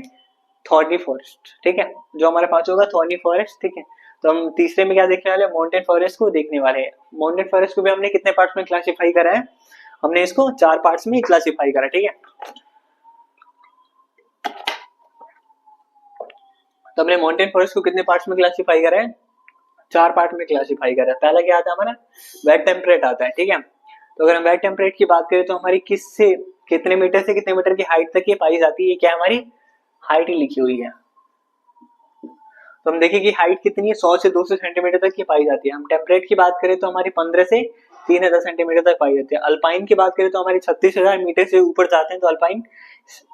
थॉर्नी फॉरेस्ट, ठीक है। जो हमारे पांचवा होगा थॉर्नी फॉरेस्ट, ठीक है। तो हम तीसरे में क्या देखने वाले, माउंटेन फॉरेस्ट को देखने वाले हैं। माउंटेन फॉरेस्ट को भी हमने कितने पार्ट्स में क्लासिफाई करा है, हमने इसको 4 पार्ट्स में क्लासिफाई करा, ठीक है। तो हमने माउंटेन फॉरेस्ट को कितने पार्ट्स में क्लासिफाई करा है, 4 पार्ट में क्लासिफाई करा है। पहला क्या आता है हमारा, वेट टेम्परेट आता है, ठीक है। तो अगर हम वेट टेम्परेट की बात करें तो हमारी किस से कितने मीटर से कितने मीटर की हाइट तक ये पाई जाती है, क्या हमारी हाइट ही लिखी हुई है। तो हम देखें कि हाइट कितनी है, 100 से 200 सेंटीमीटर तक की पाई जाती है। हम टेम्परेट की बात करें तो हमारी 15 से 3000 सेंटीमीटर तक पाई जाती है। अल्पाइन की बात करें तो हमारी 36,000 मीटर से ऊपर जाते हैं, तो अल्पाइन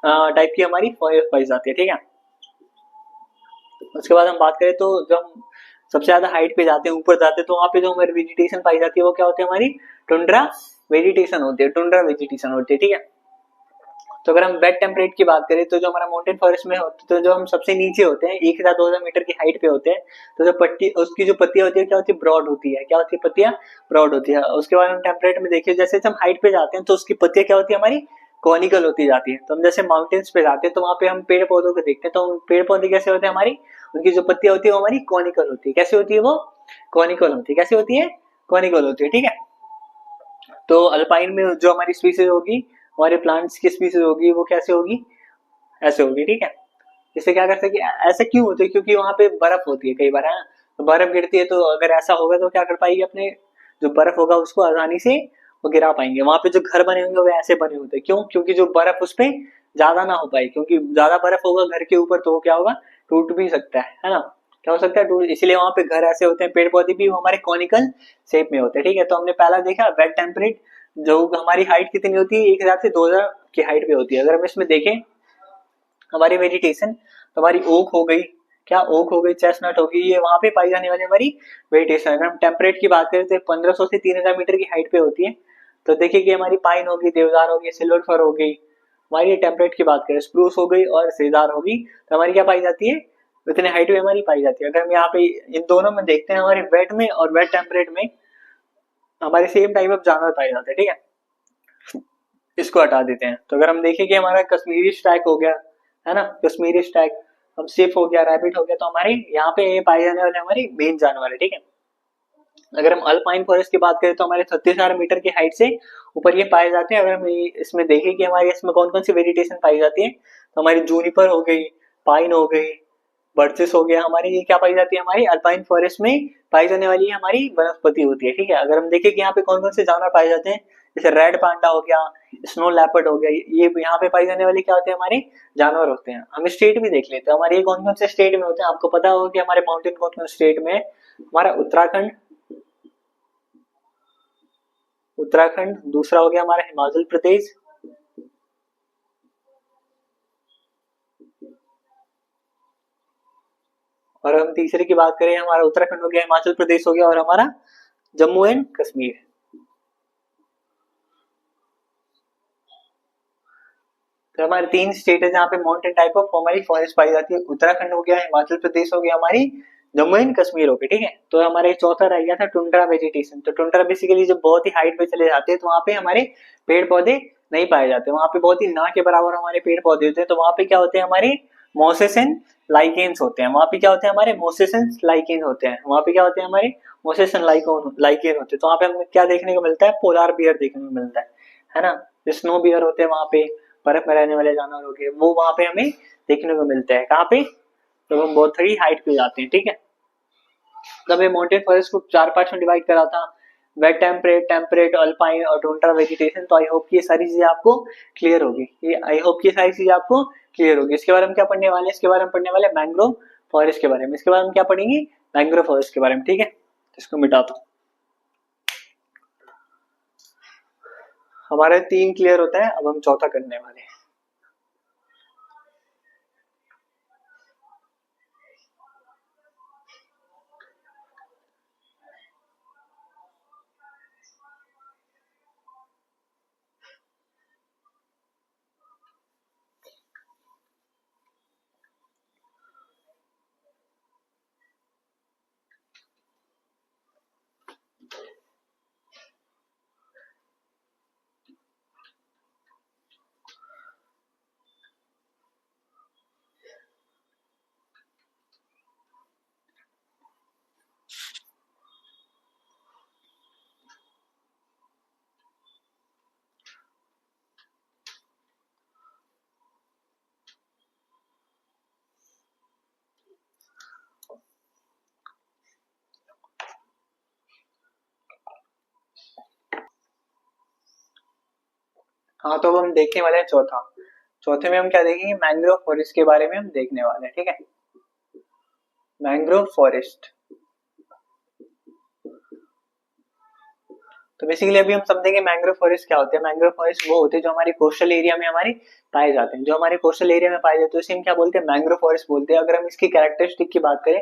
टाइप की हमारी फॉरेस्ट पाई जाती है, ठीक है। उसके बाद हम बात करें तो जब हम सबसे ज्यादा हाइट पे जाते हैं, ऊपर जाते हैं, तो वहां पे जो हमारी वेजिटेशन पाई जाती है वो क्या होती है, हमारी टुंड्रा वेजिटेशन होती है, टुंड्रा वेजिटेशन होती है, ठीक है। तो अगर हम वेट टेम्परेट की बात करें तो जो हमारा माउंटेन फॉरेस्ट में होते, तो जो हम सबसे नीचे होते हैं 1000-2000 मीटर की हाइट पे होते हैं, तो जो पट्टी उसकी जो पत्तियां होती है क्या होती है, ब्रॉड होती है। क्या होती है, पत्तियां ब्रॉड होती है। उसके बाद हम टेम्परेट में देखिए, जैसे हम हाइट पे जाते हैं तो उसकी पत्तियां क्या होती है, हमारी कॉनिकल होती जाती है। तो हम जैसे माउंटेन्स पे जाते हैं तो वहां पे हम पेड़ पौधों को देखते हैं, तो पेड़ पौधे कैसे होते हैं, हमारी उनकी जो पत्तियां होती है वो हमारी कॉनिकल होती है। कैसे होती है वो, कॉनिकल होती है। कैसे होती है, कॉनिकल होती है, ठीक है। तो अल्पाइन में जो हमारी स्पीसीज होगी, हमारे प्लांट्स की स्पीसीज होगी, वो कैसे होगी, ऐसे होगी, ठीक है। इससे क्या कर सकते, ऐसा क्यों होता है, क्योंकि वहां पे बर्फ होती है कई बार, है तो बर्फ गिरती है। तो अगर ऐसा होगा तो क्या कर पाएगी, अपने जो बर्फ होगा उसको आसानी से वो गिरा पाएंगे। वहां पे जो घर बने होंगे वो ऐसे बने होते हैं, क्यों, क्योंकि जो बर्फ उस पे ज्यादा ना हो पाए, क्योंकि ज्यादा बर्फ होगा घर के ऊपर तो वो क्या होगा, टूट भी सकता है ना। क्या हो सकता है, इसीलिए वहां पे घर ऐसे होते हैं, पेड़ पौधे भी हमारे कॉनिकल शेप में होते हैं, ठीक है। तो हमने पहला देखा वेट टेम्परेट, जो हमारी हाइट कितनी होती है, 1000 से 2000 की हाइट पे होती है। अगर हम इसमें देखें हमारी वेजिटेशन, तो हमारी ओक हो गई, क्या ओक हो गई, चेस्टनट होगी, ये वहां पे पाई जाने वाली हमारी वेजिटेशन। अगर हम टेम्परेट की बात करें तो 1500 से 3000 मीटर की हाइट पे होती है। तो देखिए कि हमारी पाइन होगी, देवदार होगी, सिल्वर फर हो गई, हमारी टेम्परेट की बात करें स्प्रूस हो गई और सेदार होगी, तो हमारी क्या पाई जाती है, इतने हाइट में हमारी पाई जाती है। अगर हम यहाँ पे इन दोनों में देखते हैं, हमारे वेट में और वेट टेम्परेट में हमारे सेम टाइप ऑफ जानवर पाए जाते हैं, ठीक है। इसको हटा देते हैं। तो अगर हम देखें कि हमारा कश्मीरी स्टैग हो गया, है ना, कश्मीरी स्टैग, अब सिप हो गया, रैबिट हो गया, तो हमारे यहाँ पे ये पाए जाने वाले हमारे मेन जानवर है, ठीक है। अगर हम अल्पाइन फॉरेस्ट की बात करें तो हमारे 36,000 मीटर की हाइट से ऊपर ये पाए जाते हैं। अगर हम इसमें देखें कि हमारे इसमें कौन कौन सी वेजिटेशन पाई जाती है, तो हमारी जूनिपर हो गई, पाइन हो गई, बर्चेस हो गया, हमारी ये क्या पाई जाती है, हमारी अल्पाइन फॉरेस्ट में पाई जाने वाली हमारी वनस्पति होती है, ठीक है। अगर हम देखें कि यहाँ पे कौन कौन से जानवर पाए जाते हैं, जैसे रेड पांडा हो गया, स्नो लेपर्ड हो गया, ये यहाँ पे पाई जाने वाले क्या होते हैं, हमारे जानवर होते हैं। हम स्टेट भी देख लेते हैं, हमारे कौन कौन से स्टेट में होते हैं। आपको पता होगा कि हमारे माउंटेन कौन कौन स्टेट में है, हमारा उत्तराखंड, उत्तराखंड, दूसरा हो गया हमारा हिमाचल प्रदेश, और हम तीसरे की बात करें, हमारा उत्तराखंड हो गया, हिमाचल प्रदेश हो गया, और हमारा जम्मू एंड कश्मीर। तो हमारे 3 स्टेट है जहाँ पे माउंटेन टाइप ऑफ हमारी फॉरेस्ट पाई जाती है, उत्तराखंड हो गया, हिमाचल प्रदेश हो गया, हमारी जम्मू एंड कश्मीर हो गई, ठीक है। तो हमारे चौथा रह गया था टुंड्रा वेजिटेशन। तो टुंड्रा बेसिकली जब बहुत ही हाइट पे चले जाते हैं तो वहाँ पे हमारे पेड़ पौधे नहीं पाए जाते, वहाँ पे बहुत ही ना के बराबर हमारे पेड़ पौधे होते हैं। तो वहाँ पे क्या होते हैं, हमारे मोसेस एंड लाइकेन्स होते हैं। वहाँ पे क्या होते हैं, हमारे मोसेस एंड लाइकेन होते हैं। वहाँ पे क्या होते हैं, हमारे मोसेस एंड लाइकेन होते हैं। तो वहाँ पे हमें क्या देखने को मिलता है, पोलार बियर देखने को मिलता है ना। स्नो बियर होते हैं वहाँ पे, बर्फ में रहने वाले जानवर हो गए, वो वहां पे हमें देखने को मिलते हैं। कहाँ पे, तो हम बहुत थोड़ी हाइट पे जाते हैं, ठीक है। तो हमें माउंटेन फॉरेस्ट को 4 पार्ट्स में डिवाइड करा था, वेट टेम्परेट, टेम्परेट, अल्पाइन और टुंड्रा वेजिटेशन। तो आई होप कि ये सारी चीजें आपको क्लियर होगी, ये आई होप कि ये सारी चीजें आपको क्लियर होगी। इसके बारे में क्या पढ़ने वाले हैं, इसके बारे में पढ़ने वाले मैंग्रोव फॉरेस्ट के बारे में। इसके बारे में क्या पढ़ेंगे, मैंग्रोव फॉरेस्ट के बारे में, ठीक है। इसको मिटाता हूँ। हमारे 3 क्लियर होता है, अब हम चौथा करने वाले हैं। हाँ, तो अब हम देखने वाले हैं चौथा। चौथे में हम क्या देखेंगे, मैंग्रोव फॉरेस्ट के बारे में हम देखने वाले हैं, ठीक है। मैंग्रोव फॉरेस्ट, तो बेसिकली अभी हम समझेंगे मैंग्रोव फॉरेस्ट क्या होते हैं। मैंग्रोव फॉरेस्ट वो होते हैं जो हमारे कोस्टल एरिया में हमारे पाए जाते हैं, जो हमारे कोस्टल एरिया में पाए जाते हैं उसे हम क्या बोलते हैं, मैंग्रोव फॉरेस्ट बोलते हैं। अगर हम इसकी कैरेक्टरिस्टिक की बात करें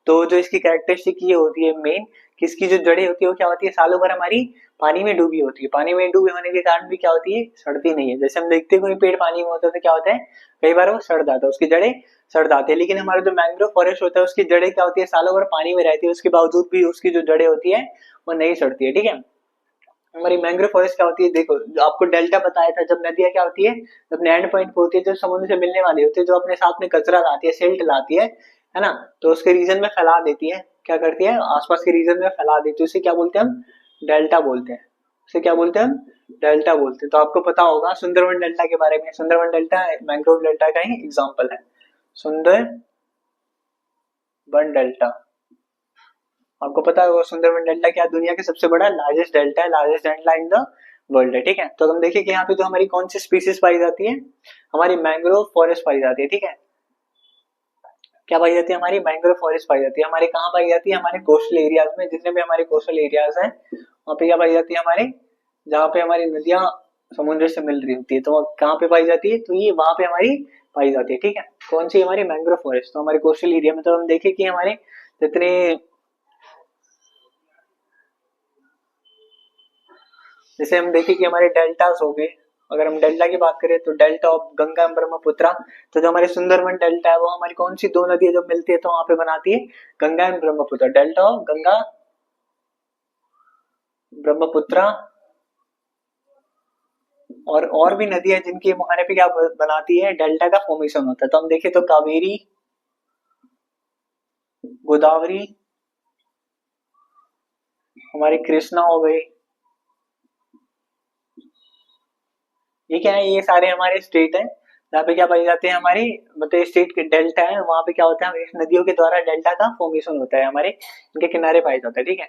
तो जो इसकी कैरेक्टरिस्टिक ये होती है मेन, कि इसकी जो जड़ें होती है वो क्या होती है, सालों भर हमारी पानी में डूबी होती है। पानी में डूबे होने के कारण भी क्या होती है, सड़ती नहीं है। जैसे हम देखते हैं कोई पेड़ पानी में होता है तो क्या होता है, कई बार वो सड़ जाता है, उसकी जड़ें सड़ जाती है। लेकिन हमारा जो मैंग्रोव फॉरेस्ट होता है उसकी जड़ें क्या होती है, सालों भर पानी में रहती है, उसके बावजूद भी उसकी जो जड़ें होती है वो नहीं सड़ती है, ठीक है। हमारी मैंग्रोव फॉरेस्ट क्या होती है, देखो जो आपको डेल्टा बताया था, जब नदियां क्या होती है, अपने एंड पॉइंट पे होती है, जो समुद्र से मिलने वाली होती है, जो अपने साथ में कचरा लाती है, सिल्ट लाती है ना, तो उसके रीजन में फैला देती है, क्या करती है, आसपास के रीजन में फैला देती है, उसे क्या बोलते हैं हम, डेल्टा बोलते हैं। उसे क्या बोलते हैं हम, डेल्टा बोलते हैं। तो आपको पता होगा सुंदरवन डेल्टा के बारे में, सुंदरवन डेल्टा मैंग्रोव डेल्टा का ही एग्जाम्पल है, सुंदरवन डेल्टा। आपको पता होगा सुंदरवन डेल्टा क्या दुनिया के सबसे बड़ा लार्जेस्ट डेल्टा है, largest delta in the world है, ठीक है। तो हम देखिए कि यहाँ पे जो हमारी कौन सी स्पीसीज पाई जाती है, हमारी मैंग्रोव फॉरेस्ट पाई जाती है, ठीक है। क्या पाई जाती है, हमारी मैंग्रोव फॉरेस्ट पाई जाती है। हमारे कहाँ पाई जाती है, हमारे कोस्टल एरियाज में, जितने भी हमारे कोस्टल एरियाज हैं वहाँ पे क्या पाई जाती है हमारे, जहाँ पे हमारी नदियाँ समुद्र से मिल रही होती है, तो कहाँ पे पाई जाती है, तो ये वहां पे हमारी पाई जाती है। ठीक है, कौन सी, हमारी मैंग्रोव फॉरेस्ट। तो हमारे कोस्टल एरिया में तो हम देखें कि हमारे जितने, जैसे हम देखें कि हमारे डेल्टास हो गए, अगर हम डेल्टा की बात करें तो delta of Ganga and Brahmaputra, तो जो हमारे सुंदरबन डेल्टा है वो हमारी कौन सी दो नदियां जब मिलती है तो वहां पे बनाती है Ganga and Brahmaputra, delta of Ganga Brahmaputra. और भी नदियां जिनकी मुहाने पे क्या बनाती है, डेल्टा का फॉर्मेशन होता है। तो हम देखें तो कावेरी, गोदावरी, हमारी कृष्णा हो गई, ये क्या है, ये सारे हमारे स्टेट है जहाँ पे क्या पाई जाते हैं हमारी, मतलब स्टेट के डेल्टा है, वहां पे क्या होता है, इस नदियों के द्वारा डेल्टा का फॉर्मेशन होता है, हमारे इनके किनारे पाए जाते हैं। ठीक है,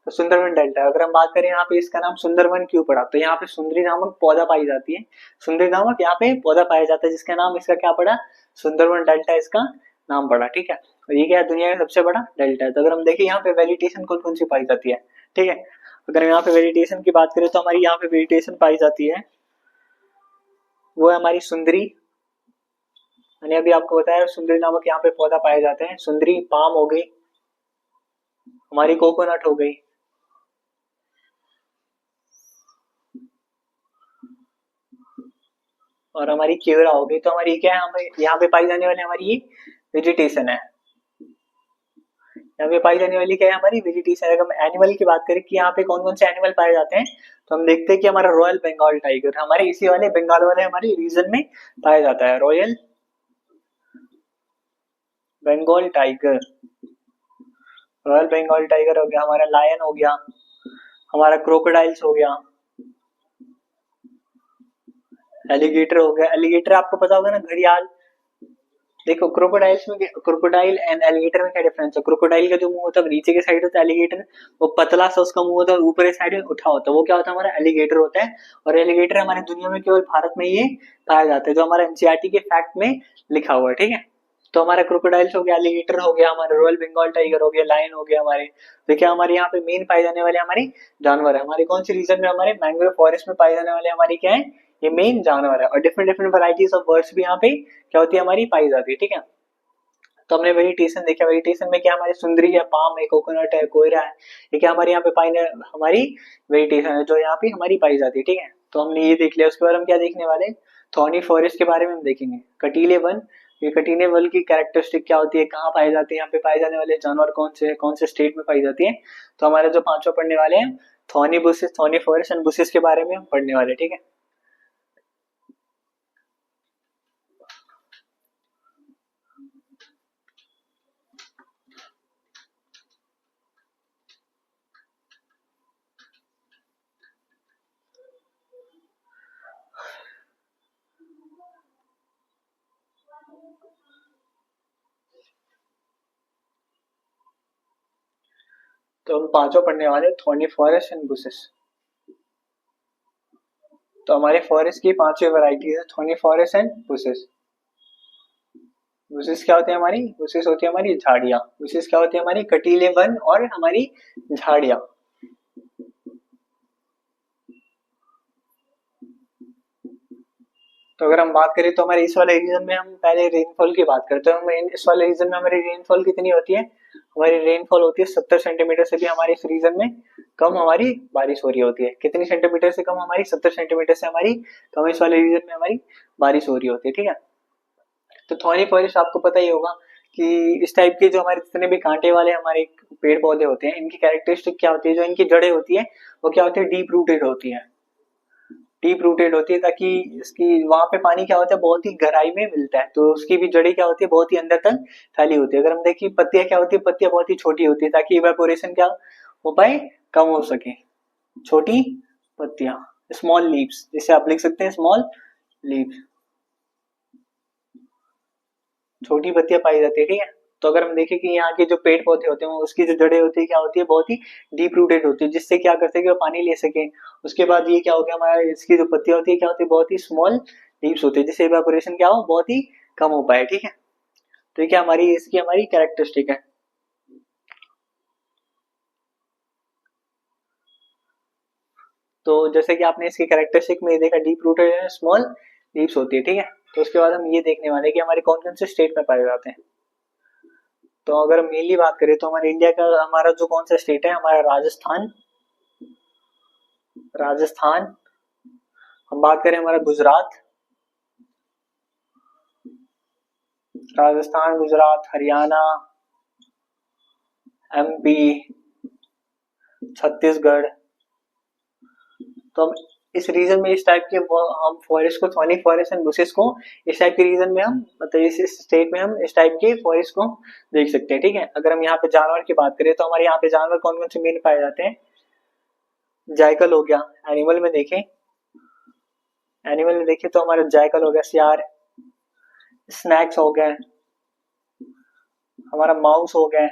तो सुंदरबन डेल्टा, अगर हम बात करें यहाँ पे इसका नाम सुंदरबन क्यों पड़ा, तो यहाँ पे सुंदरी नामक पौधा पाई जाती है, सुंदरी नामक यहाँ पे पौधा पाया जाता है जिसका नाम, इसका क्या पड़ा, सुंदरबन डेल्टा इसका नाम पड़ा। ठीक है, और ये क्या है, दुनिया का सबसे बड़ा डेल्टा है। तो अगर हम देखें यहाँ पे वेजिटेशन कौन कौन सी पाई जाती है, ठीक है, अगर हम यहाँ पे वेजिटेशन की बात करें तो हमारी यहाँ पे वेजिटेशन पाई जाती है, वो है हमारी सुंदरी। मैंने अभी आपको बताया सुंदरी नामक यहाँ पे पौधा पाए जाते हैं, सुंदरी, पाम हो गई, हमारी कोकोनट हो गई, और हमारी केवड़ा हो गई। तो हमारी क्या है, हमें यहाँ पे पाई जाने वाली हमारी ये वेजिटेशन है, यहाँ पे पाई जाने वाली क्या है, हमारी वेजिटेशन। अगर हम एनिमल की बात करें कि यहाँ पे कौन कौन से एनिमल पाए जाते हैं, तो हम देखते हैं कि हमारा रॉयल बंगाल टाइगर हमारे इसी वाले बंगाल वाले हमारे रीजन में पाया जाता है, royal Bengal tiger, royal Bengal tiger हो गया, हमारा लायन हो गया, हमारा क्रोकोडाइल्स हो गया, एलिगेटर हो गया। एलिगेटर आपको पता होगा ना, घड़ियाल। देखो क्रोकोडाइल्स में, क्रोकोडाइल एंड एलिगेटर में क्या डिफरेंस है, क्रोकोडाइल का जो मुंह होता है नीचे के साइड होता है, एलिगेटर वो पतला सा उसका मुंह होता है, ऊपर के साइड में उठा होता है, वो क्या होता है, हमारा एलिगेटर होता है। और एलिगेटर हमारी दुनिया में केवल भारत में ये पाया जाता है, जो हमारा एनसीईआरटी के फैक्ट में लिखा हुआ है। ठीक है, तो हमारा क्रोकोडाइल्स हो गया, एलिगेटर हो गया, हमारा रॉयल बंगाल टाइगर हो गया, लायन हो गया हमारे। तो क्या हमारे यहाँ पे मेन पाए जाने वाले हमारे जानवर है, हमारे कौन सी रीजन में, हमारे मैंग्रोव फॉरेस्ट में पाए जाने वाले हमारी क्या है, ये मेन जानवर है। और different different varieties of birds भी यहाँ पे क्या होती है, हमारी पाई जाती है। ठीक है, तो हमने वेजिटेशन देखा, वेजिटेशन में क्या हमारी सुंदरी है, पाम है, कोकोनट है, कोयरा है, ये क्या हमारे यहाँ पे पाई, हमारी वेजिटेशन है जो यहाँ पे हमारी पाई जाती है। ठीक है, तो हमने ये देख लिया, उसके बाद हम क्या देखने वाले, थॉर्नी फॉरेस्ट के बारे में हम देखेंगे, कटीले वन। ये कटीले वन की कैरेक्टरिस्टिक क्या होती है, कहाँ पाई जाती है, यहाँ पे पाए जाने वाले जानवर कौन से स्टेट में पाई जाती है। तो हमारे जो पांचों पढ़ने वाले हैं, thorny bushes, thorny forest and bushes के बारे में हम पढ़ने वाले। ठीक है, तो हम पांचों पढ़ने वाले, थॉर्नी फॉरेस्ट एंड बुशेस। तो हमारे फॉरेस्ट की पांचों वैरायटी है, thorny forest and bushes. Bushes क्या होती है हमारी, बुशेस होती है हमारी झाड़ियाँ, बुशेस क्या होती है हमारी, कटीले वन और हमारी झाड़ियाँ। तो अगर हम बात करें तो हमारे इस वाले रीजन में, हम पहले रेनफॉल की बात करते हैं, हम इस वाले रीजन में हमारी रेनफॉल कितनी होती है, हमारी रेनफॉल होती है 70 सेंटीमीटर से भी हमारे इस रीजन में कम हमारी बारिश हो रही होती है। कितनी सेंटीमीटर से कम, हमारी 70 सेंटीमीटर से हमारी कम इस वाले रीजन में हमारी बारिश हो रही होती है। ठीक है, तो थॉर्नी फॉरेस्ट आपको पता ही होगा कि इस टाइप के जो हमारे जितने भी कांटे वाले हमारे पेड़ पौधे होते हैं, इनकी कैरेक्टरिस्टिक क्या होती है, जो इनकी जड़ें होती है वो क्या होती है, डीप रूटेड होती है, डीप रूटेड होती है, ताकि इसकी वहां पे पानी क्या होता है, बहुत ही गहराई में मिलता है, तो उसकी भी जड़ें क्या होती है, बहुत ही अंदर तक फैली होती है। अगर हम देखिए पत्तियां क्या होती है, पत्तियां बहुत ही छोटी होती है, ताकि इवेपोरेशन क्या हो पाए, कम हो सके, छोटी पत्तियां, स्मॉल लीव्स, जिसे आप लिख सकते हैं स्मॉल लीव्स, छोटी पत्तियां पाई जाती है। ठीक है, तो अगर हम देखें कि यहाँ के जो पेड़ पौधे होते हैं, उसकी जो जड़ें होती है क्या होती है, बहुत ही डीप रूटेड होती है, जिससे क्या करते हैं कि वो पानी ले सके। उसके बाद ये क्या हो गया, हमारा इसकी जो पत्तियां होती है क्या होती है, बहुत ही स्मॉल लीव्स होती है, जिससे इवेपोरेशन क्या हो, बहुत ही कम हो पाए। ठीक है, तो क्या हमारी इसकी हमारी कैरेक्टरिस्टिक है। तो जैसे कि आपने इसकी कैरेक्टरिस्टिक में देखा डीप रूटेड है, स्मॉल लीव्स होती है, ठीक है। तो उसके बाद हम ये देखने वाले हैं कि हमारे कौन कौन से स्टेट में पाए जाते हैं। तो अगर हम मेनली बात करें तो हमारे इंडिया का हमारा जो कौन सा स्टेट है, हमारा राजस्थान। राजस्थान। हम बात करें हमारा गुजरात। राजस्थान, गुजरात, हरियाणा, एमपी, छत्तीसगढ़। तो हम इस रीजन में इस टाइप के हम फॉरेस्ट को, थॉर्नी फॉरेस्ट एंड बुशेस को इस टाइप के रीजन में हम मतलब इस स्टेट में हम इस टाइप के फॉरेस्ट को देख सकते हैं, ठीक है। अगर हम यहाँ पे जानवर की बात करें तो हमारे यहाँ पे जानवर कौन कौन से मेन पाए जाते हैं। जायकल हो गया। एनिमल में देखें, एनिमल में देखें तो हमारा जायकल हो गया, सियार। स्नैक्स हो गए, हमारा माउस हो गया,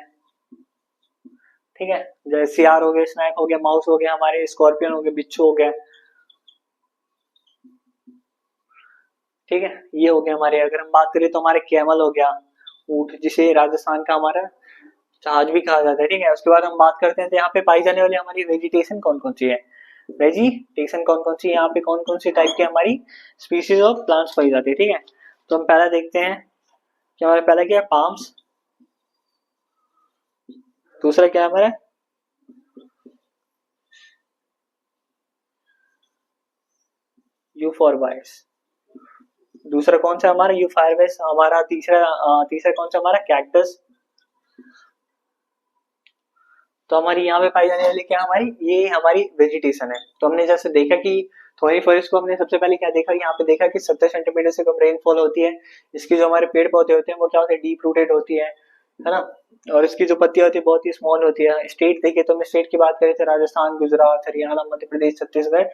ठीक है। जैसे सियार हो गया, स्नैक हो गया, माउस हो गया, हमारे स्कॉर्पियन हो गए, बिच्छू हो गया, ठीक है। ये हो गया हमारे। अगर हम बात करें तो हमारे कैमल हो गया, ऊंट, जिसे राजस्थान का हमारा जहाज भी कहा जाता है, ठीक है। उसके बाद हम बात करते हैं तो यहाँ पे पाई जाने वाली हमारी वेजिटेशन कौन कौन सी है। वेजिटेशन कौन कौन सी है, यहाँ पे कौन कौन सी टाइप की हमारी स्पीसीज ऑफ प्लांट्स पाई जाती है, ठीक है। तो हम पहला देखते हैं कि हमारा पहला क्या है, पाम्स। दूसरा क्या है हमारा, यूफॉरबाइट्स। दूसरा कौन सा हमारा, यूफायरबेस। हमारा तीसरा कौन सा हमारा, कैक्टस। तो हमारी यहाँ पे पाई जाने वाली क्या हमारी, ये हमारी वेजिटेशन है। तो हमने जैसे देखा कि थोड़ी फॉरेस्ट को हमने सबसे पहले क्या देखा, यहाँ पे देखा कि 70 सेंटीमीटर से कम रेनफॉल होती है। इसकी जो हमारे पेड़ पौधे होते हैं वो क्या होते हैं, डीप रूटेड होती है ना। और इसकी जो पत्तियां होती है बहुत ही स्मॉल होती है। स्टेट देखिए तो हम स्टेट की बात करें तो राजस्थान, गुजरात, हरियाणा, मध्य प्रदेश, छत्तीसगढ़,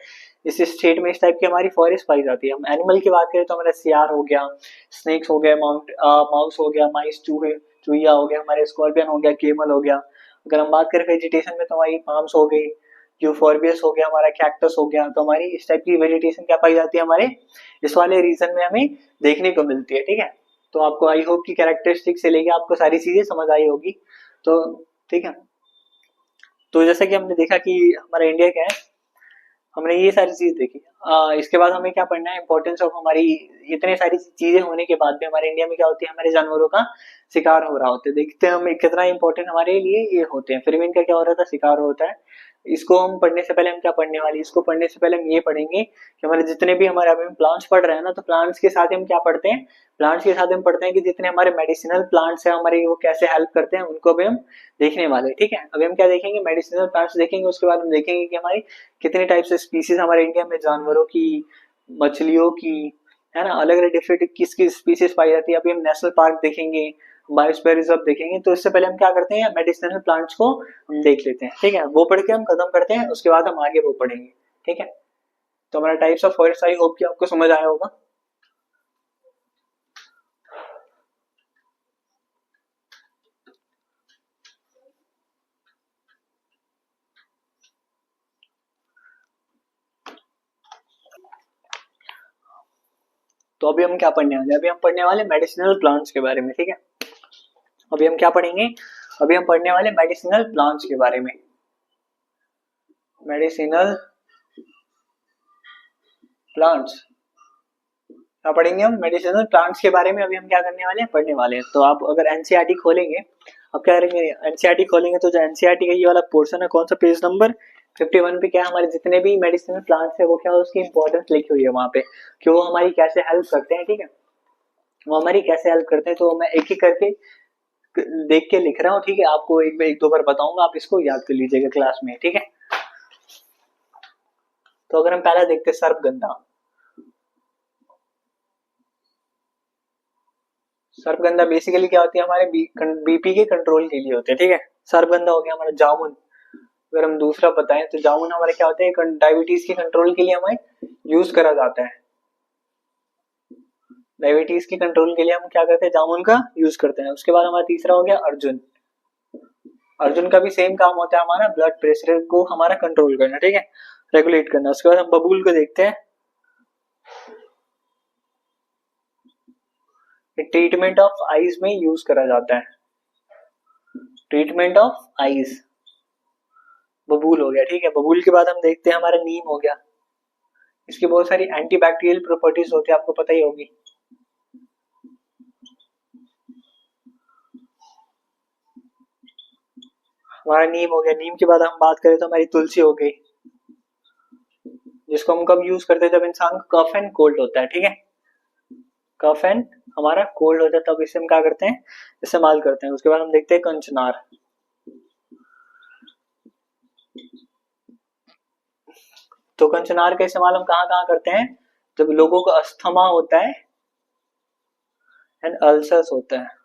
इस स्टेट में इस टाइप की हमारी फॉरेस्ट पाई जाती है। हम एनिमल की बात करें तो हमारा सियार हो गया, स्नेक्स हो गया, माउस हो गया, माइस, चूहे, चुहिया हो गया, हमारे स्कॉर्पियन हो गया, केमल हो गया। अगर हम बात करें वेजिटेशन में तो हमारी पाम्स हो गई, यूफोर्बियस हो गया, हमारा कैक्टस हो गया। तो हमारी इस टाइप की वेजिटेशन क्या पाई जाती है हमारे इस वाले रीजन में हमें देखने को मिलती है, ठीक है। तो आपको आई होप की कैरेक्टरिस्टिक से लेके आपको सारी चीजें समझ आई होगी। तो ठीक है। तो जैसा कि हमने देखा कि हमारा इंडिया क्या है, हमने ये सारी चीज देखी। इसके बाद हमें क्या पढ़ना है, इंपॉर्टेंस ऑफ हमारी इतने सारी चीजें होने के बाद भी हमारे इंडिया में क्या होती है, हमारे जानवरों का शिकार हो रहा होता है। देखते हैं हम कितना इंपॉर्टेंट हमारे लिए ये होते हैं। फिर भी इनका क्या हो रहा था, शिकार होता है। इसको हम पढ़ने से पहले हम क्या पढ़ने वाले, इसको पढ़ने से पहले हम ये पढ़ेंगे कि हमारे जितने भी हमारे अभी हम प्लांट्स पढ़ रहे हैं ना, तो प्लांट्स के साथ हम क्या पढ़ते हैं, प्लांट्स के साथ हम पढ़ते हैं कि जितने हमारे मेडिसिनल प्लांट्स हैं हमारे, वो कैसे हेल्प करते हैं, उनको भी हम देखने वाले, ठीक है। अभी हम क्या देखेंगे, मेडिसिनल प्लांट्स देखेंगे। उसके बाद हम देखेंगे कि हमारी कितने टाइप से स्पीसीज हमारे इंडिया में, जानवरों की, मछलियों की, है ना, अलग अलग डिफरेंट किसकी स्पीसीज पाई जाती है। अभी हम नेशनल पार्क देखेंगे, बायोस्फीयर रिजर्व देखेंगे। तो इससे पहले हम क्या करते हैं, मेडिसिनल प्लांट्स को हम देख लेते हैं, ठीक है। वो पढ़ के हम खत्म करते हैं, उसके बाद हम आगे वो पढ़ेंगे, ठीक है। तो हमारा types of forest I hope कि आपको समझ आया होगा। तो अभी हम क्या पढ़ने वाले, अभी हम पढ़ने वाले मेडिसिनल प्लांट्स के बारे में, ठीक है। अभी हम क्या पढ़ेंगे, अभी हम पढ़ने वाले मेडिसिनल प्लांट्स के बारे में। मेडिसिनल प्लांट्स क्या पढ़ेंगे हम, मेडिसिनल प्लांट्स के बारे में अभी हम क्या करने वाले हैं, पढ़ने वाले हैं। तो आप अगर एनसीईआरटी खोलेंगे, अब क्या करेंगे, एनसीईआरटी खोलेंगे तो जो एनसीईआरटी का ये वाला पोर्शन है, कौन सा पेज नंबर 51 पे क्या हमारे जितने भी मेडिसिनल प्लांट्स है वो क्या, उसकी इंपॉर्टेंस लिखी हुई है वहां पे कि वो हमारी कैसे हेल्प करते हैं, ठीक है। वो हमारी कैसे हेल्प करते हैं, तो मैं एक एक करके देख के लिख रहा हूँ, ठीक है। आपको एक दो बार बताऊंगा, आप इसको याद कर लीजिएगा क्लास में, ठीक है। तो अगर हम पहला देखते हैं, सर्पगंधा। सर्पगंधा बेसिकली क्या होती है, हमारे बीपी के कंट्रोल के लिए होते हैं, ठीक है। सर्पगंधा हो गया हमारा जामुन। अगर हम दूसरा बताएं तो जामुन हमारे क्या होते हैं, डायबिटीज के कंट्रोल के लिए हमें यूज करा जाता है। डायबिटीज के कंट्रोल के लिए हम क्या करते हैं, जामुन का यूज करते हैं। उसके बाद हमारा तीसरा हो गया अर्जुन। अर्जुन का भी सेम काम होता है, हमारा ब्लड प्रेशर को हमारा कंट्रोल करना, ठीक है, रेगुलेट करना। उसके बाद हम बबूल को देखते हैं। ट्रीटमेंट ऑफ आईज में यूज करा जाता है, ट्रीटमेंट ऑफ आईज। बबूल हो गया, ठीक है। बबूल के बाद हम देखते हैं हमारा नीम हो गया। इसकी बहुत सारी एंटीबैक्टीरियल प्रॉपर्टीज होती है, आपको पता ही होगी। हमारा नीम हो गया। नीम के बाद हम बात करें तो हमारी तुलसी हो गई, जिसको हम कब यूज करते हैं, जब इंसान को कफ एंड कोल्ड होता है, ठीक है। कफ एंड हमारा कोल्ड होता है तब इसे हम क्या करते हैं, इस्तेमाल करते हैं। उसके बाद हम देखते हैं कंचनार। तो कंचनार का इस्तेमाल हम कहाँ कहाँ करते हैं, जब लोगों को अस्थमा होता है एंड अल्सर्स होता है।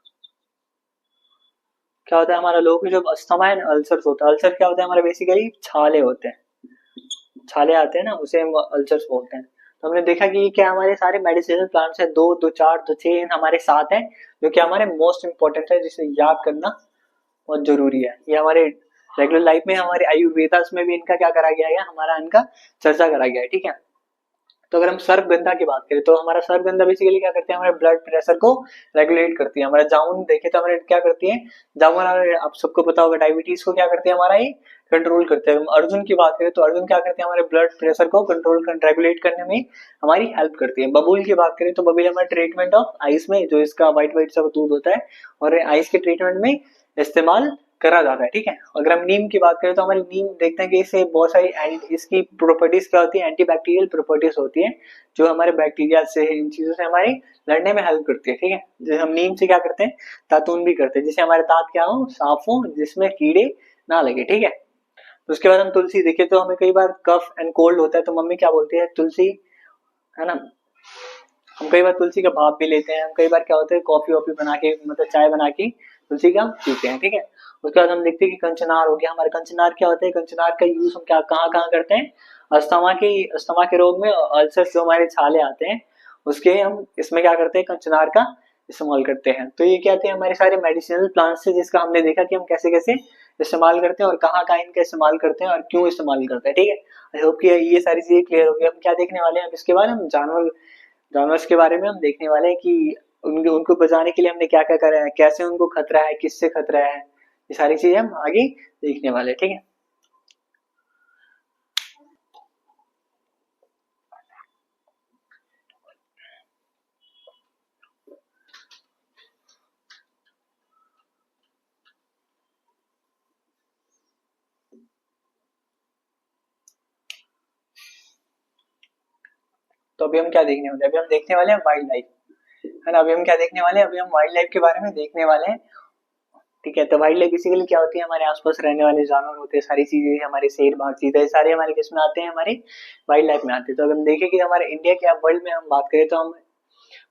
क्या होता है हमारा, लोगों को जब अस्थमा एंड अल्सर्स होता है, अल्सर क्या होता है हमारे बेसिकली छाले होते हैं, छाले आते हैं ना, उसे हम अल्सर्स बोलते हैं। तो हमने देखा कि क्या हमारे सारे मेडिसिनल प्लांट्स हैं, दो दो चार दो छह हमारे साथ हैं, जो कि हमारे मोस्ट इंपॉर्टेंट है, जिसे याद करना बहुत जरूरी है। ये हमारे रेगुलर लाइफ में, हमारे आयुर्वेदा में भी इनका क्या करा गया है, हमारा इनका चर्चा करा गया है, ठीक है। तो अगर हम सर्पगंधा की बात करें तो हमारा सर्पगंधा बेसिकली क्या करते हैं, हमारे ब्लड प्रेशर को रेगुलेट करती है। हमारा जामुन देखे तो हमारे क्या करती है, जामुन आप सबको पता होगा डायबिटीज को क्या करती है, हमारा ये कंट्रोल करते हैं। हम अर्जुन की बात करें तो अर्जुन क्या करते हैं, हमारे ब्लड प्रेशर को कंट्रोल रेगुलेट करने में हमारी हेल्प करती है। बबूल की बात करें तो बबूल हमारे ट्रीटमेंट ऑफ आइस में, जो इसका व्हाइट व्हाइट सा दूध होता है और आइस के ट्रीटमेंट में इस्तेमाल करा जाता है, ठीक है। अगर हम नीम की बात करें तो हमारी नीम देखते हैं कि इससे बहुत सारी इसकी प्रॉपर्टीज क्या होती है, एंटीबैक्टीरियल प्रॉपर्टीज होती है, जो हमारे बैक्टीरिया से, इन चीजों से हमारी लड़ने में हेल्प करती है, ठीक है। जैसे हम नीम से क्या करते हैं, दातून भी करते हैं, जिससे हमारे दांत क्या हो, साफ हो, जिसमें कीड़े ना लगे, ठीक है। तो उसके बाद हम तुलसी देखें तो हमें कई बार कफ एंड कोल्ड होता है, तो मम्मी क्या बोलती है, तुलसी, है ना। हम कई बार तुलसी का भाप भी लेते हैं, हम कई बार क्या होता है कॉफी वॉफी बना के, मतलब चाय बना के तुलसी का पीते हैं, ठीक है। उसके बाद हम देखते हैं कि कंचनार हो गया। हमारे कंचनार क्या होता है, कंचनार का यूज हम क्या कहाँ कहाँ करते हैं, अस्थमा के रोग में, अल्सर जो हमारे छाले आते हैं उसके, हम इसमें क्या करते हैं, कंचनार का इस्तेमाल करते हैं। तो ये क्या थे, हमारे सारे मेडिसिनल प्लांट्स से, जिसका हमने देखा कि हम कैसे कैसे इस्तेमाल करते हैं और कहाँ कहाँ इनका इस्तेमाल करते हैं और क्यों इस्तेमाल करते हैं, ठीक है। आई होप कि ये सारी चीजें क्लियर हो गई। हम क्या देखने वाले हैं, अब इसके बाद हम जानवर्स के बारे में हम देखने वाले हैं कि उनको बचाने के लिए हमने क्या क्या करा है, कैसे उनको खतरा है, किससे खतरा है, ये सारी चीजें हम आगे देखने वाले हैं, ठीक है। तो अभी हम क्या देखने वाले हैं, अभी हम देखने वाले हैं वाइल्ड लाइफ, है ना। अभी हम क्या देखने वाले हैं, अभी हम वाइल्ड लाइफ के बारे में देखने वाले हैं, ठीक है। तो वाइल्ड लाइफ बेसिकली क्या होती है, हमारे आसपास रहने वाले जानवर होते हैं, सारी चीजें, हमारे शेर बाघ चीता, सारे हमारे किस में आते हैं, हमारे वाइल्ड लाइफ में आते हैं। तो अगर हम देखें कि हमारे इंडिया के वर्ल्ड में हम बात करें तो हम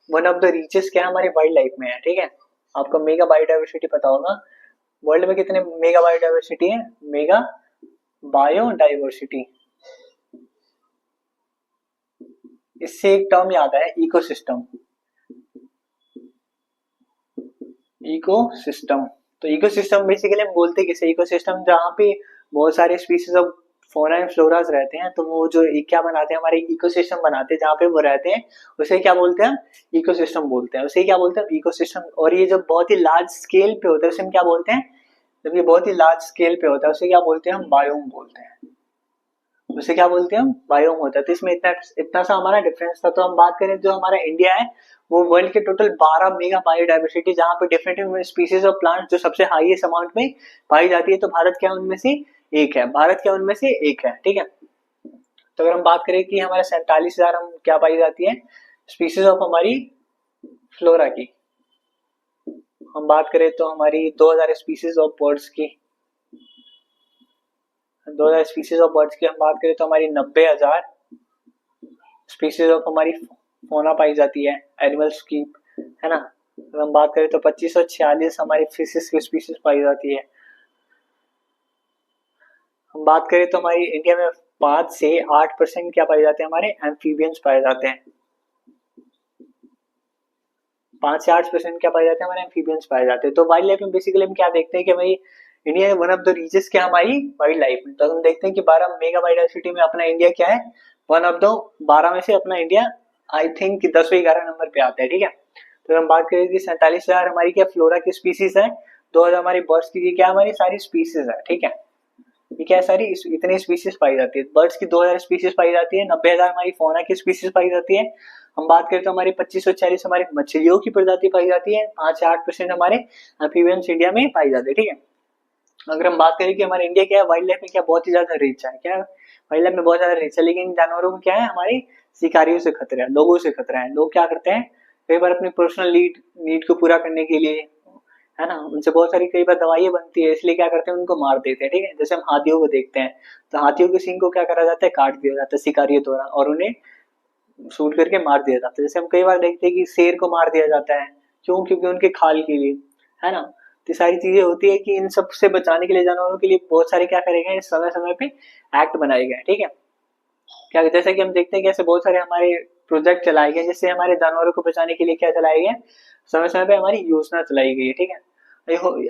वन ऑफ द रिचेस्ट क्या हमारे वाइल्ड लाइफ में है, ठीक है। आपको मेगा बायोडाइवर्सिटी पता होगा, वर्ल्ड में कितने मेगा बायोडाइवर्सिटी है, मेगा बायोडाइवर्सिटी, इससे एक टर्म याद है, इकोसिस्टम। इकोसिस्टम, तो इकोसिस्टम बेसिकली हम बोलते किसे, इकोसिस्टम जहाँ पे बहुत सारे species of fauna and floras रहते हैं, तो वो जो क्या बनाते हैं, हमारे इकोसिस्टम बनाते हैं जहाँ पे वो रहते हैं, उसे क्या बोलते हैं, इकोसिस्टम बोलते हैं। उसे क्या बोलते हैं, इकोसिस्टम। और ये जब बहुत ही लार्ज स्केल पे होता है उसे हम क्या बोलते हैं, जब ये बहुत ही लार्ज स्केल पे होता है उसे क्या बोलते हैं, हम बायोम बोलते हैं। उसे क्या बोलते हैं, हम बायोम होता है। तो इसमें इतना इतना सा हमारा डिफरेंस था। तो हम बात करें जो हमारा इंडिया है, वो वर्ल्ड के टोटल 12 मेगा बायोडाइवर्सिटी, जहाँ पे डिफरेंट स्पीसीज ऑफ प्लांट जो सबसे हाईएस्ट अमाउंट में पाई जाती है, तो भारत क्या उनमें से एक है, भारत क्या उनमें से एक है, ठीक है। तो अगर हम बात करें कि हमारे 47,000 हम क्या पाई जाती है स्पीसीज ऑफ हमारी फ्लोरा की, हम बात करें तो हमारी 2000 स्पीसीज ऑफ बर्ड्स की, 2000 स्पीसीज ऑफ बर्ड्स की हम बात करें तो हमारी 90,000 स्पीसीज ऑफ हमारी फोना पाई जाती है, एनिमल्स की, है ना। अगर हम बात करें तो 2546 हमारी फिशेस की स्पीसीज पाई जाती है। हम बात करें तो हमारी इंडिया में 5 से 8% क्या पाए जाते हैं, हमारे एम्फीबियंस पाए जाते हैं। 5 से 8% क्या पाए जाते हैं, हमारे एम्फीबियंस पाए जाते हैं। तो वाइल्ड लाइफ में बेसिकली हम क्या देखते हैं कि भाई इंडिया वन ऑफ द रीचेस्ट क्या हमारी वाइल्ड लाइफ में। तो हम देखते हैं कि 12 मेगा बायोडाइवर्सिटी में अपना इंडिया क्या है, वन ऑफ द 12 में से अपना इंडिया आई थिंक 10 या 11 नंबर पे आता है, ठीक है। तो हम बात करें कि 47,000 हमारी क्या फ्लोरा की स्पीसीज है, 2,000 हमारी बर्ड्स की, ये क्या हमारी सारी स्पीसीज है, ठीक है। ये क्या है, सारी इतनी स्पीसीज पाई जाती है। बर्ड्स की 2,000 स्पीसीज पाई जाती है, 90,000 हमारी फौना की स्पीसीज पाई जाती है। हम बात करें तो हमारी 2540 हमारी मछलियों की प्रजाति पाई जाती है, 5 से 8% हमारे एम्फीबियंस इंडिया में पाई जाती है, ठीक है। अगर हम बात करें कि हमारे इंडिया क्या है, वाइल्ड लाइफ में क्या बहुत ही ज्यादा रिच है, क्या वाइल्ड लाइफ में बहुत ज्यादा रिच है, लेकिन जानवरों में क्या है, हमारे शिकारियों से खतरा है, लोगों से खतरा है। लोग क्या करते हैं, कई बार अपनी पर्सनल नीड को पूरा करने के लिए, है ना, उनसे बहुत सारी कई बार दवाइयां बनती है, इसलिए क्या करते हैं, उनको मार देते हैं, ठीक है। जैसे हम हाथियों को देखते हैं, तो हाथियों के सींग को क्या करा जाता है, काट दिया जाता है शिकारियों द्वारा और उन्हें शूट करके मार दिया जाता है। जैसे हम कई बार देखते हैं कि शेर को मार दिया जाता है, क्यों, क्योंकि उनके खाल के लिए, है ना। तो सारी चीजें होती है कि इन सब से बचाने के लिए जानवरों के लिए बहुत सारे क्या करेंगे, समय समय पे एक्ट बनाए गए, ठीक है। क्या जैसे कि हम देखते हैं कि ऐसे बहुत सारे हमारे प्रोजेक्ट चलाए गए, जिससे हमारे जानवरों को बचाने के लिए क्या चलाए गए, समय समय पे हमारी योजना चलाई गई है, ठीक है।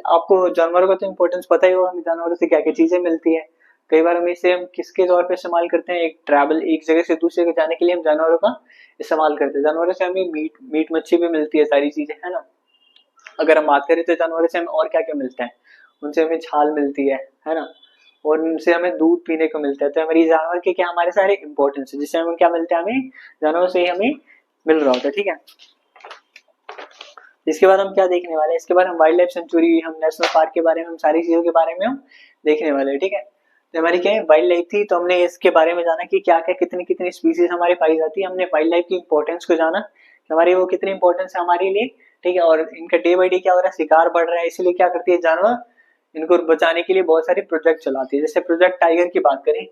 आपको जानवरों का तो इम्पोर्टेंस पता ही होगा, हमें जानवरों से क्या क्या चीजें मिलती है। कई बार हम इसे हम किसके तौर पे इस्तेमाल करते हैं, एक ट्रैवल, एक जगह से दूसरे जगह जाने के लिए हम जानवरों का इस्तेमाल करते हैं। जानवरों से हमें मीट मच्छी भी मिलती है, सारी चीजें, है ना। अगर हम बात करें तो जानवरों से हमें और क्या क्या मिलता है, उनसे हमें छाल मिलती है ना, और उनसे हमें दूध पीने को मिलता है। तो हमारी जानवर के क्या हमारे सारे इंपॉर्टेंस है, जिससे हमें क्या मिलता है, हमें जानवरों से ही हमें मिल रहा होता है, ठीक है। इसके बाद हम क्या देखने वाले हैं, इसके बाद हम वाइल्ड लाइफ सेंचुरी, हम नेशनल पार्क के बारे में, हम सारी चीजों के बारे में हम देखने वाले हैं, ठीक है। तो हमारी क्या है, वाइल्ड लाइफ थी, तो हमने इसके बारे में जाना कि क्या क्या कितनी कितनी स्पीसीज हमारी पाई जाती है। हमने वाइल्ड लाइफ की इंपॉर्टेंस को जाना कि हमारी वो कितनी इंपॉर्टेंस है हमारे लिए, ठीक है। और इनका डे बाई डे क्या हो रहा है, शिकार बढ़ रहा है, इसलिए क्या करती है जानवर, इनको बचाने के लिए बहुत सारे प्रोजेक्ट चलाती है। जैसे प्रोजेक्ट टाइगर की बात करें,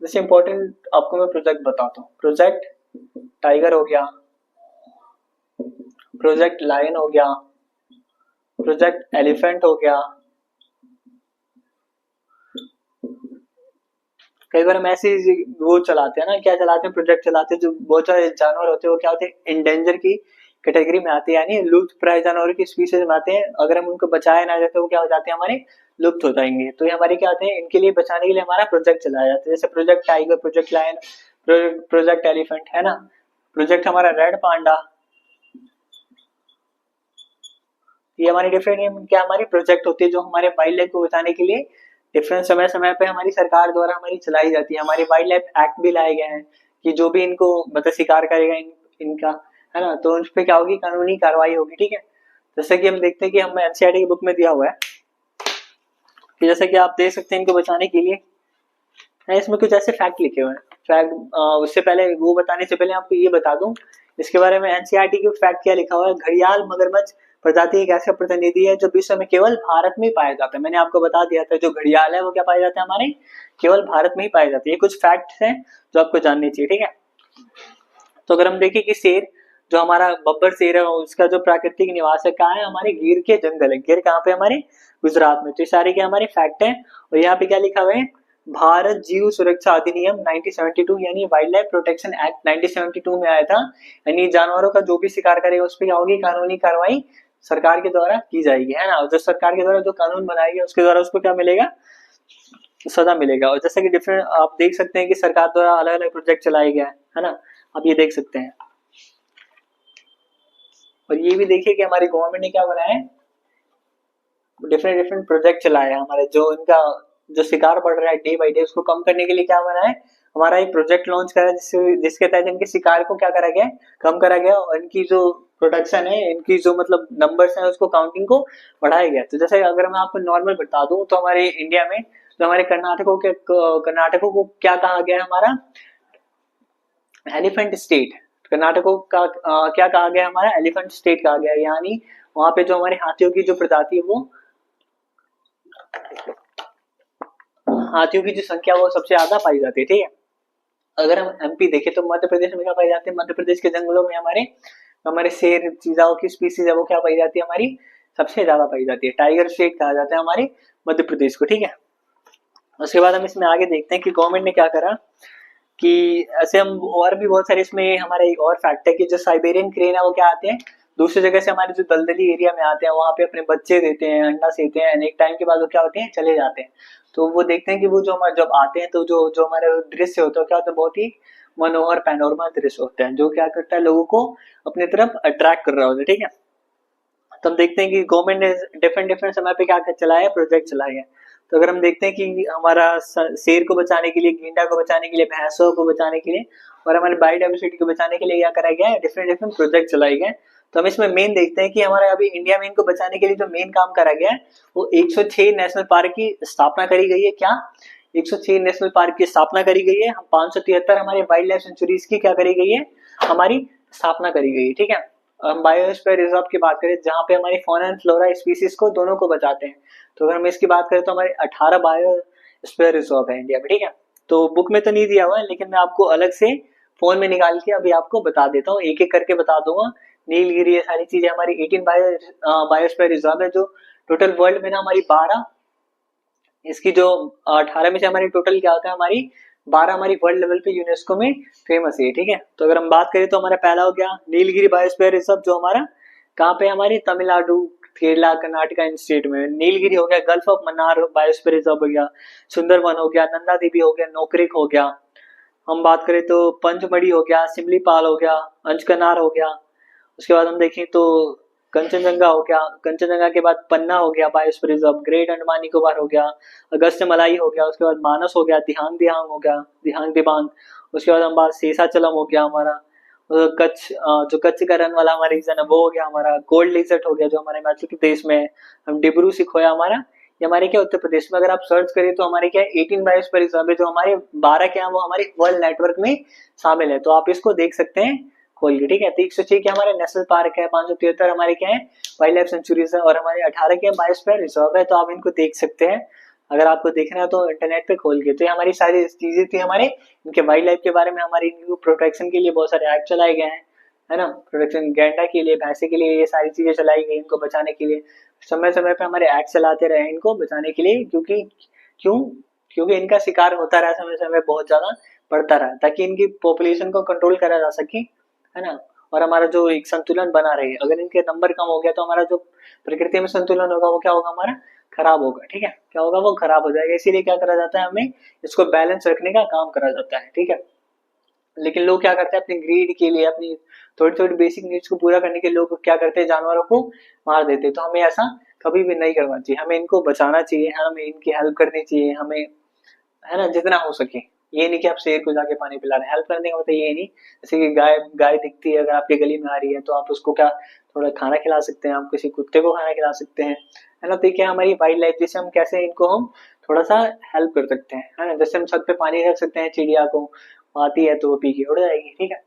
जैसे इंपॉर्टेंट आपको मैं प्रोजेक्ट बताता हूँ। प्रोजेक्ट टाइगर हो गया, प्रोजेक्ट लायन हो गया, प्रोजेक्ट एलिफेंट हो गया। कई बार हम ऐसे वो चलाते हैं ना, क्या चलाते हैं, प्रोजेक्ट चलाते हैं, जो बहुत सारे जानवर होते हैं वो क्या होते हैं, इंडेंजर की कैटेगरी में आते हैं, यानी लुप्त प्राय जानवरों की स्पीसीज में आते हैं। अगर हम उनको बचाए ना जाते, वो क्या हो जाते हैं, हमारे लुप्त हो जाएंगे। तो ये हमारे क्या आते हैं, इनके लिए बचाने के लिए हमारा प्रोजेक्ट चलाया जाता है। जैसे project tiger, project lion, project elephant, है ना। प्रोजेक्ट हमारा रेड पांडा, ये हमारी डिफरेंट क्या हमारी प्रोजेक्ट होती है, जो हमारे वाइल्ड लाइफ को बचाने के लिए डिफरेंट समय समय पे हमारी सरकार द्वारा हमारी चलाई जाती है। हमारी वाइल्ड लाइफ एक्ट भी लाए गए हैं कि जो भी इनको मतलब शिकार करेगा इनका, है ना, तो उन पे क्या होगी, कानूनी कार्रवाई होगी, ठीक है। जैसे कि हम देखते हैं कि हमें एनसीईआरटी की बुक में दिया हुआ है कि जैसे कि आप देख सकते हैं, इनको बचाने के लिए इसमें कुछ ऐसे फैक्ट लिखे हुए हैं। फैक्ट उससे पहले वो बताने से पहले आपको ये बता दूं इसके बारे में, एनसीईआरटी के फैक्ट क्या लिखा हुआ है। घड़ियाल मगरमच्छ प्रजाति एक ऐसा प्रतिनिधि है जो विश्व में केवल भारत में ही पाया जाता है। मैंने आपको बता दिया था, जो घड़ियाल है वो क्या पाया जाता है, हमारे केवल भारत में ही पाया जाता है। ये कुछ फैक्ट्स हैं जो आपको जानने चाहिए, ठीक है। तो अगर हम देखें कि शेर, जो हमारा बब्बर शेर है, उसका जो प्राकृतिक निवास है कहाँ है, हमारे गिर के जंगल है। गिर कहाँ पे, हमारे गुजरात में। तो ये सारे क्या हमारे फैक्ट हैं। और यहाँ पे क्या लिखा हुआ है, भारत जीव सुरक्षा अधिनियम 1972 यानी वाइल्ड लाइफ प्रोटेक्शन एक्ट 1972 में आया था। यानी जानवरों का जो भी शिकार करेगा उस पर क्या होगी, कानूनी कार्रवाई सरकार के द्वारा की जाएगी, है ना। जो सरकार के द्वारा जो कानून बनाएगी उसके द्वारा उसको क्या मिलेगा, सजा मिलेगा। और जैसे कि डिफरेंट आप देख सकते हैं कि सरकार द्वारा अलग अलग प्रोजेक्ट चलाए गए हैं, है ना, आप ये देख सकते हैं। और ये भी देखिए कि हमारी गवर्नमेंट ने क्या बनाया है, डिफरेंट डिफरेंट प्रोजेक्ट चलाए हैं हमारे, जो इनका जो शिकार बढ़ रहा है डे बाई डे उसको कम करने के लिए क्या बना है, हमारा एक प्रोजेक्ट लॉन्च करा जिसके तहत इनके शिकार को क्या करा गया, कम करा गया। और इनकी जो प्रोडक्शन है, इनकी जो मतलब नंबर्स है, उसको काउंटिंग को बढ़ाया गया। तो जैसे अगर मैं आपको नॉर्मल बता दूं तो हमारे इंडिया में जो हमारे कर्नाटकों को क्या कहा गया है, हमारा एलिफेंट स्टेट। कर्नाटकों का क्या कहा गया, हमारा एलिफेंट स्टेट कहा गया। यानी वहां पे जो हमारे हाथियों की जो प्रजाति है, वो हाथियों की जो संख्या वो सबसे ज्यादा पाई जाती है, ठीक है। अगर हम एमपी देखें तो मध्य प्रदेश में क्या पाई जाती है, मध्य प्रदेश के जंगलों में हमारे हमारे शेर चीताओं की स्पीसीज है वो क्या पाई जाती है, हमारी सबसे ज्यादा पाई जाती है। टाइगर स्टेट कहा जाता है हमारे मध्य प्रदेश को, ठीक है। उसके बाद हम इसमें आगे देखते हैं कि गवर्नमेंट ने क्या करा कि ऐसे हम और भी बहुत सारे इसमें हमारे एक और फैक्ट है कि जो साइबेरियन क्रेन है वो क्या आते हैं दूसरी जगह से, हमारे जो दलदली एरिया में आते हैं, वहां पे अपने बच्चे देते हैं, अंडा सेते हैं, एक टाइम के बाद वो क्या होते हैं, चले जाते हैं। तो वो देखते हैं कि वो जो हमारे जब आते हैं तो जो जो हमारा दृश्य होता है क्या होता है, बहुत ही मनोहर पैनोरमा दृश्य होता है जो क्या करता है, लोगों को अपनी तरफ अट्रैक्ट कर रहा होता है। ठीक है, तो हम देखते हैं कि गवर्नमेंट ने डिफरेंट डिफरेंट समय पे क्या क्या चलाया, प्रोजेक्ट चलाए हैं। तो अगर हम देखते हैं कि हमारा शेर को बचाने के लिए, गेंडा को बचाने के लिए, भैंसों को बचाने के लिए और हमारे बायोडाइवर्सिटी को बचाने के लिए क्या करा गया है, डिफरेंट डिफरेंट प्रोजेक्ट चलाए गए। तो हम इसमें मेन देखते हैं कि हमारे अभी इंडिया में इनको बचाने के लिए जो मेन काम करा गया है वो 106 नेशनल पार्क की स्थापना करी गई है। क्या 106 नेशनल पार्क की स्थापना करी गई है। हम 573 हमारे वाइल्ड लाइफ सेंचुरीज की क्या करी गई है, हमारी स्थापना करी गई है। ठीक है, हम बायोस्फीयर रिजर्व की बात करें जहाँ पे हमारी फॉना एंड फ्लोरा स्पीसीज को दोनों को बचाते हैं। तो अगर हम इसकी बात करें तो हमारे 18 बायोस्फीयर रिजर्व है इंडिया में। ठीक है, तो बुक में तो नहीं दिया हुआ है लेकिन मैं आपको अलग से फोन में निकाल के अभी आपको बता देता हूँ, एक एक करके बता दूंगा। नीलगिरी, ये सारी चीजें हमारी 18 बायोस्फीयर रिजर्व है जो टोटल वर्ल्ड में ना हमारी 12, इसकी जो 18 में से हमारी टोटल क्या होता है, हमारी 12 हमारी वर्ल्ड लेवल पे यूनेस्को में फेमस है। ठीक है, तो अगर हम बात करें तो हमारा पहला हो गया नीलगिरी बायोस्फीयर रिजर्व जो हमारा कहाँ पे, हमारी तमिलनाडु, केरला, कर्नाटका इन स्टेट में। नीलगिरी हो गया, gulf of Mannar biosphere reserve हो गया, सुंदरवन हो गया, नंदा देवी हो गया, नोकरेक हो गया। हम बात करें तो पंचमढ़ी हो गया, सिमलीपाल हो गया, अंजकनार हो गया। उसके बाद हम देखें तो कंचनजंगा हो गया, कंचनजंगा के बाद पन्ना हो गया biosphere reserve, great Andaman Nicobar हो गया, अगस्त मलाई हो गया, उसके बाद मानस हो गया, दिहांग दिहांग हो गया, दिहांग दिबांग। उसके बाद हम बात शेषाचलम हो गया हमारा, कच्छ, जो कच्छ का रन वाला हमारा रीजन है वो हो गया हमारा, गोल्ड लिजर्ट हो गया जो हमारे हिमाचल प्रदेश में है, हम डिब्रू सिखोया हमारा, ये हमारे क्या उत्तर प्रदेश में। अगर आप सर्च करें तो हमारे क्या 18 बायोस्फीयर रिजर्व है जो हमारे 12 क्या है वो हमारे वर्ल्ड नेटवर्क में शामिल है। तो आप इसको देख सकते हैं खोल के। ठीक है, तो 106 क्या हमारे नेशनल पार्क है, 573 हमारे क्या है वाइल्ड लाइफ सेंचुरीज है और हमारे 18 क्या बायोस्फीयर रिजर्व है। तो आप इनको देख सकते हैं अगर आपको देखना है तो इंटरनेट पे खोल के। तो ये हमारी सारी चीजें थी हमारे इनके वाइल्ड लाइफ के बारे में, हमारी इनको प्रोटेक्शन के लिए बहुत सारे एक्ट चलाए गए हैं, है ना, प्रोटेक्शन गैंडा के लिए, भैंसे के लिए, ये सारी चीजें चलाई गई इनको बचाने के लिए। समय समय पे हमारे एक्ट चलाते रहे इनको बचाने के लिए, क्योंकि क्यों क्योंकि इनका शिकार होता रहा समय समय बहुत ज्यादा बढ़ता रहा, ताकि इनकी पॉपुलेशन को कंट्रोल करा जा सके, है ना, और हमारा जो एक संतुलन बना रहे। अगर इनके नंबर कम हो गया तो हमारा जो प्रकृति में संतुलन होगा वो क्या होगा, हमारा खराब होगा। ठीक है, क्या होगा, वो खराब हो जाएगा। इसीलिए क्या करा जाता है, हमें इसको बैलेंस रखने का काम करा जाता है। ठीक है, लेकिन लोग क्या करते हैं अपनी ग्रीड के लिए, अपनी थोड़ी थोड़ी बेसिक नीड्स को पूरा करने के लिए लोग क्या करते हैं, जानवरों को मार देते हैं। तो हमें ऐसा कभी भी नहीं करना चाहिए, हमें इनको बचाना चाहिए, हमें इनकी हेल्प करनी चाहिए, हमें, है ना, जितना हो सके। ये नहीं कि आप शेर को जाके पानी पिला रहे हैं, हेल्प करने का मतलब ये नहीं, जैसे कि गाय गाय दिखती है अगर आपके गली में आ रही है तो आप उसको क्या थोड़ा खाना खिला सकते हैं, आप किसी कुत्ते को खाना खिला सकते हैं, है ना। तो क्या हमारी वाइल्ड लाइफ, जैसे हम कैसे इनको हम थोड़ा सा हेल्प कर सकते हैं, है ना, जैसे हम छत पे पानी रख सकते हैं, चिड़िया को आती है तो वो पी के उड़ जाएगी। ठीक है,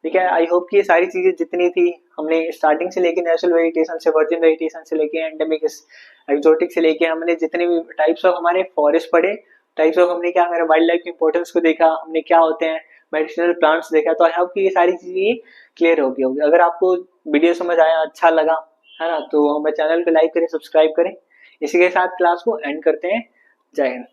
ठीक है, आई होप कि ये सारी चीजें जितनी थी हमने स्टार्टिंग से लेके नेचुरल वेजिटेशन से, वर्जिन वेजिटेशन से लेके एंडेमिक एक्सोटिक से लेके हमने जितने भी टाइप्स ऑफ हमारे फॉरेस्ट पढ़े, टाइप्स ऑफ हमने क्या हमारे वाइल्ड लाइफ की इंपॉर्टेंस को देखा, हमने क्या होते हैं मेडिसिनल प्लांट्स देखा। तो आई होप कि ये सारी चीजें क्लियर हो गई होगी। अगर आपको वीडियो समझ आया, अच्छा लगा, है ना, तो हमारे चैनल को लाइक करें, सब्सक्राइब करें। इसी के साथ क्लास को एंड करते हैं। जय हिंद।